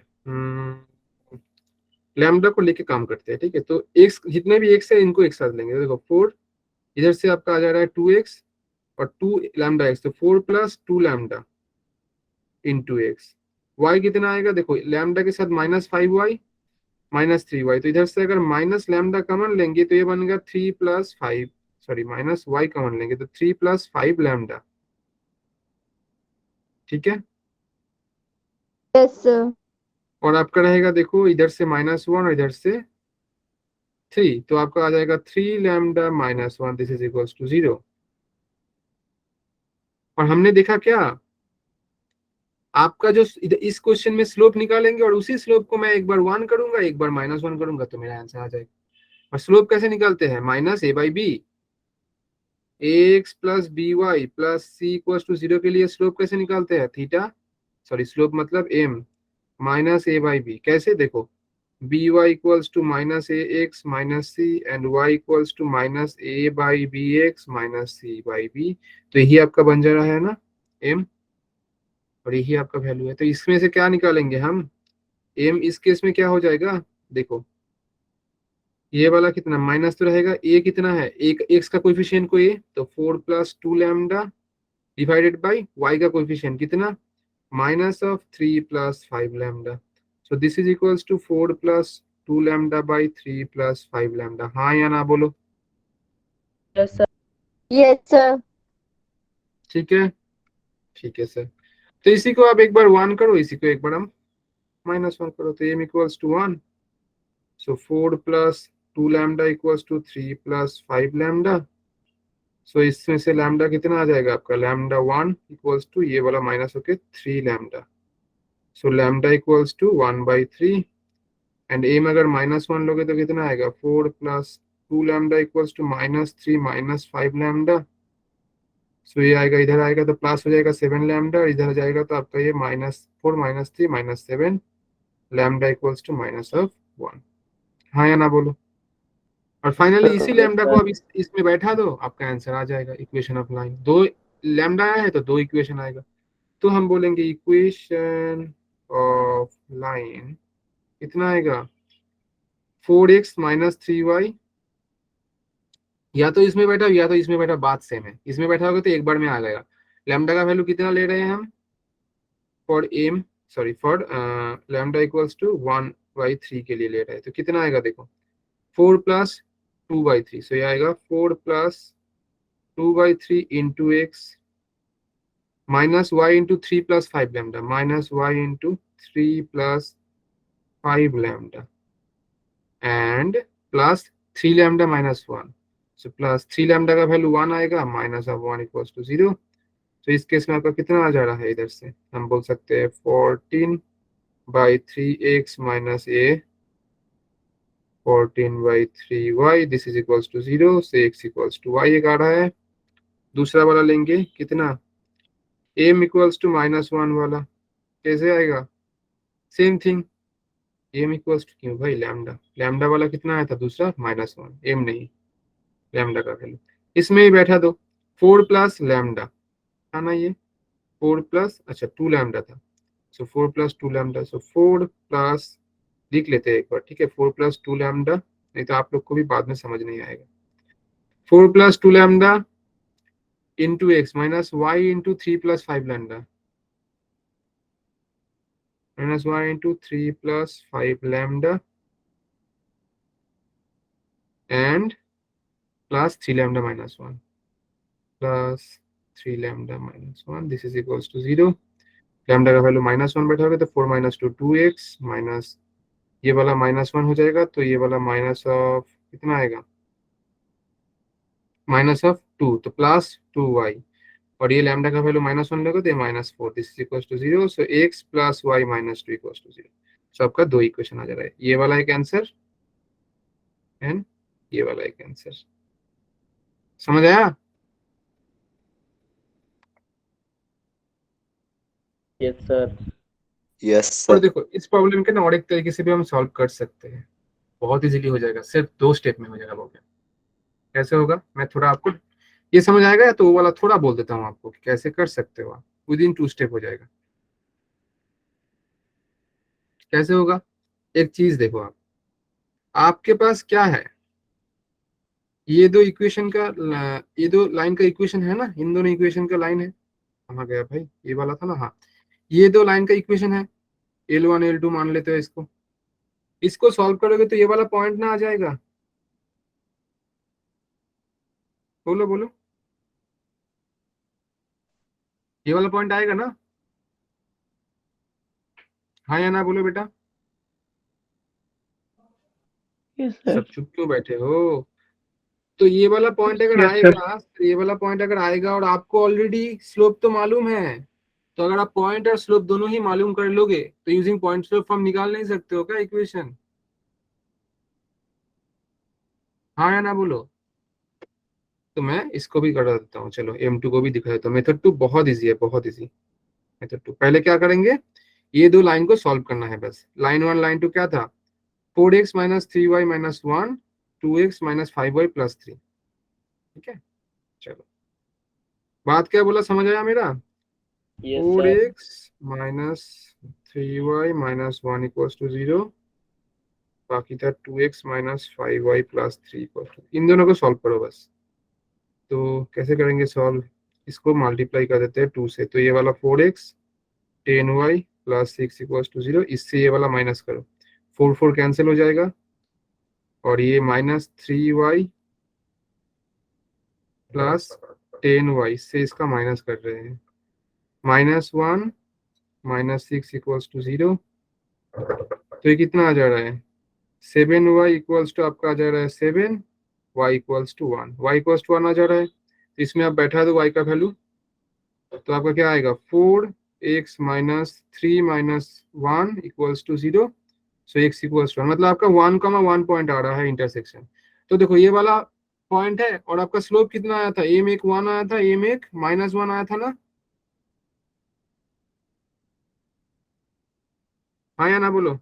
लैम्डा को लेके काम करते हैं, ठीक है। तो x जितने भी x है इनको एक साथ लेंगे, तो देखो 4 इधर से आपका आ जा रहा है 2x और 2 लैम्डा x, तो 4 + 2 लैम्डा इंटू x। y कितना आएगा, देखो लैम्डा के साथ -5y -3y, तो इधर से अगर माइनस लैम्डा कॉमन लेंगे तो ये बनेगा 3 + 5, सॉरी माइनस y कॉमन लेंगे तो 3 + 5 लैम्डा, ठीक है। Yes sir. और आपका रहेगा देखो इधर से -1 और इधर से 3, तो आपका आ जाएगा 3 lambda -1, this is equals to 0। और हमने देखा क्या, आपका जो इस क्वेश्चन में स्लोप निकालेंगे और उसी स्लोप को मैं एक बार 1 करूंगा एक बार -1 करूंगा तो मेरा आंसर आ जाएगा। और स्लोप कैसे निकालते हैं, -a/b, ax + by + c = 0 के लिए स्लोप कैसे निकालते हैं, थीटा, सॉरी स्लोप मतलब m -a/b। कैसे, देखो by = -ax - c and y = -a/bx - c/b, तो यही आपका बन जा रहा है ना m, और यही आपका वैल्यू है। तो इसमें से क्या निकालेंगे हम, m इस केस में क्या हो जाएगा, देखो ये वाला कितना माइनस तो रहेगा, a कितना है, एक x का कोएफिशिएंट को a, तो 4 + 2 लैम्डा डिवाइडेड बाय y का कोएफिशिएंट कितना -3 + 5 lambda, so this is equals to 4 + 2 lambda by 3 + 5 lambda. हाँ या ना बोलो। Yes sir. Yes sir. ठीक है, ठीक है सर। तो इसी को आप एक बार 1 करो, इसी को एक बार हम -1 करो, तो m equals to 1, so 4 + 2 lambda equals to 3 + 5 lambda. So इसमें से लैम्डा कितना आ जाएगा आपका, लैम्डा 1 इक्वल्स टू ये वाला माइनस होके 3 lambda, so lambda equals to 1/3, and m अगर -1 लोगे तो कितना आएगा, 4 + 2 lambda equals to -3 - 5 lambda. So ये आएगा, इधर आएगा तो प्लस हो जाएगा 7 लैम्डा, और इधर जाएगा तो आपका ये -4 - 3 - 7 लैम्डा इक्वल्स टू -1। हाँ या ना बोलो। और फाइनली इसी लैम्डा को अब इसमें बैठा दो, आपका आंसर आ जाएगा इक्वेशन ऑफ लाइन। दो लैम्डा आया है तो दो इक्वेशन आएगा, तो हम बोलेंगे इक्वेशन ऑफ लाइन कितना आएगा, 4x - 3y, या तो इसमें बैठा या तो इसमें बैठा, बात सेम है, इसमें बैठा होगा तो एक बार में आ जाएगा। लैम्डा का वैल्यू कितना ले रहे हैं हम, for m, sorry for lambda equals to 1/3 के लिए ले रहे हैं, तो कितना आएगा देखो 4 + 2/3, सो ये आएगा 4 + 2/3 into x -y into 3 + 5 lambda -y into 3 + 5 lambda and plus 3 lambda -1, so plus 3 lambda का वैल्यू 1 आएगा, -1 इक्वल्स टू 0। तो इस केस में आपका कितना आ जा रहा है, इधर से हम बोल सकते हैं 14/3x - a 14/3y, this is equals to 0, से x इक्वल्स टू y एक आ रहा है। दूसरा वाला लेंगे कितना, m इक्वल्स टू -1 वाला कैसे आएगा, same thing, m equals to क्यों भाई, लैम्डा, लैम्डा वाला कितना आया था दूसरा -1, एम नहीं, लैम्डा का वैल्यू इसमें ही बैठा दो, 4 प्लस लैम्डा था ना ये, 4 प्लस, अच्छा 2 लैम्डा था, सो 4 प्लस 2 लैम्डा, सो 4 प्लस, लिख लेते हैं एक बार, ठीक है, 4 प्लस 2 लैम्डा, नहीं तो आप लोग को भी बाद में समझ नहीं आएगा, 4 plus 2 lambda into x minus y into 3 plus 5 lambda, minus y into 3 plus 5 lambda and plus 3 lambda minus 1 plus 3 lambda minus 1, this is equals to 0, lambda का वैल्यू -1 बैठाओगे तो 4 minus 2 2x माइनस ये वाला -1 हो जाएगा, तो ये वाला माइनस ऑफ कितना आएगा, माइनस ऑफ 2, तो प्लस 2y, और ये लैम्डा का वैल्यू -1 लगेगा तो ये -4, this is equals to 0, so x plus y minus 2 equals to 0, so आपका दो इक्वेशन आ जा रहा है, ये वाला एक आंसर एंड ये वाला एक आंसर, समझ आया? Yes sir. यस और सर। देखो इस प्रॉब्लम के ना और एक तरीके से भी हम सॉल्व कर सकते हैं, बहुत इजीली हो जाएगा, सिर्फ 2 स्टेप में हो जाएगा प्रॉब्लम। कैसे होगा, मैं थोड़ा आपको ये समझ आएगा या तो वो वाला थोड़ा बोल देता हूँ आपको कि कैसे कर सकते हो आप, विद इन 2 स्टेप हो जाएगा। कैसे होगा, एक चीज देखो, आप आपके पास क्या है, ये दो इक्वेशन का ये दो लाइन का इक्वेशन है ना, इन दोनों इक्वेशन का लाइन है, कहाँ गया भाई, ये वाला था ना, हाँ, ये दो लाइन का इक्वेशन है, L1 L2 मान लेते हो इसको, इसको सॉल्व करोगे तो ये वाला पॉइंट ना आ जाएगा, बोलो बोलो, ये वाला पॉइंट आएगा ना, हाँ या ना बोलो बेटा, सब चुप क्यों बैठे हो? तो ये वाला पॉइंट अगर आएगा, तो ये वाला पॉइंट अगर आएगा और आपको ऑलरेडी स्लोप तो मालूम है, तो अगर आप पॉइंट और स्लोप दोनों ही मालूम कर लोगे तो यूजिंग पॉइंट स्लोप फॉर्म निकाल नहीं सकते हो क्या इक्वेशन, हाँ या ना बोलो? तो मैं इसको भी करा देता हूँ, चलो M2 को भी दिखा देता हूँ, मेथड 2 बहुत इजी है, बहुत इजी। मेथड 2 पहले क्या करेंगे, ये दो लाइन को सॉल्व करना है बस, लाइन 1 लाइन 2 क्या था, 4x minus 3y minus 1 2x minus 5y plus 3, ठीक है, चलो बात क्या बोला, समझ आया मेरा, 4x minus 3y minus 1 equals to 0, बाकी था 2x minus 5y plus 3 equals to, इन दोनों को सॉल्व करो बस। तो कैसे करेंगे सॉल्व, इसको मल्टीप्लाई कर देते हैं 2 से, तो ये वाला 4x 10y plus 6 equals to 0, इससे ये वाला माइनस करो, 4 4 कैंसिल हो जाएगा, और ये माइनस 3y प्लस 10y से इसका माइनस कर रहे हैं, -1 माइनस 6 इक्वल्स टू 0, तो ये कितना आ जा रहा है, 7y इक्वल्स टू आपका आ जा रहा है 7, y equals to 1, y equals to 1 आ जा रहा है, इसमें आप बैठा दो y का वैल्यू, तो आपका क्या आएगा, 4x minus 3 minus 1 equals to 0, so x equals to 1, मतलब आपका 1,1 पॉइंट आ रहा है इंटरसेक्शन। तो देखो ये वाला पॉइंट है और आपका स्लोप कितना आया था, a में एक 1 आया था, a में एक -1 आया था ना, हाँ या ना बोलो?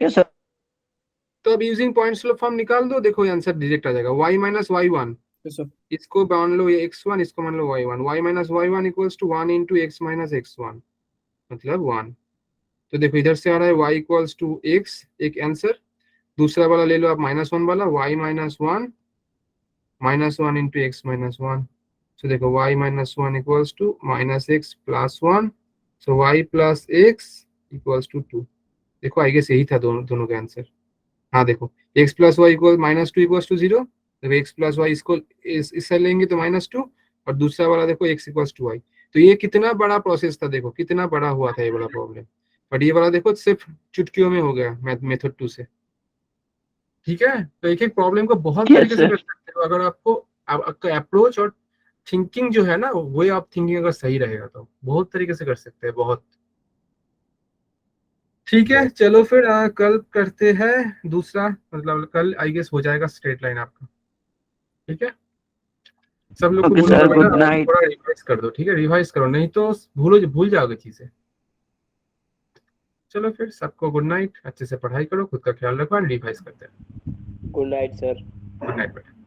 Yes sir. तो अब यूजिंग पॉइंट स्लोप फॉर्म निकाल दो, देखो आंसर डायरेक्ट आ जाएगा, y माइनस y1, इसको मान लो ये x1, इसको मान लो y1, y minus y1 equals to 1 into x minus x1, मतलब 1, तो देखो इधर से आ रहा है y इक्वल्स टू x, एक आंसर, दूसरा वाला ले लो आप -1 वाला, y minus 1 -1 into x minus 1, so देखो y minus 1 equals to minus x plus 1, so y plus x equals to 2, देखो आई गेस यही था दोनों का आंसर, हाँ देखो x plus y equal -2 equals to 0, देखो x प्लस वाई इसको इससे लेंगे तो -2, और दूसरा वाला देखो x इक्वल्स टू y, तो ये कितना बड़ा प्रोसेस था, देखो कितना बड़ा हुआ था ये वाला प्रॉब्लम, बट ये वाला देखो सिर्फ चुटकियों में हो गया मेथड 2 से, ठीक है। तो एक एक प्रॉब्लम को बहुत तरीके से कर सकते हो, अगर आपका अप्रोच और थिंकिंग जो है ना, वे ऑफ थिंकिंग अगर सही रहेगा तो बहुत तरीके से कर सकते हैं, बहुत, ठीक है। चलो फिर कल करते हैं दूसरा, मतलब कल आई गेस हो जाएगा स्ट्रेट लाइन आपका, ठीक है। सब लोग को Okay, बोलो sir, बेटा, good night. थोड़ा रिवाइज कर दो, ठीक है, रिवाइज करो, नहीं तो भूल जाओगे चीजें। चलो फिर सबको गुड नाइट, अच्छे से पढ़ाई करो, खुद का ख्याल रखो एंड रिवाइज करते हैं। Good night sir. Good night बेटा।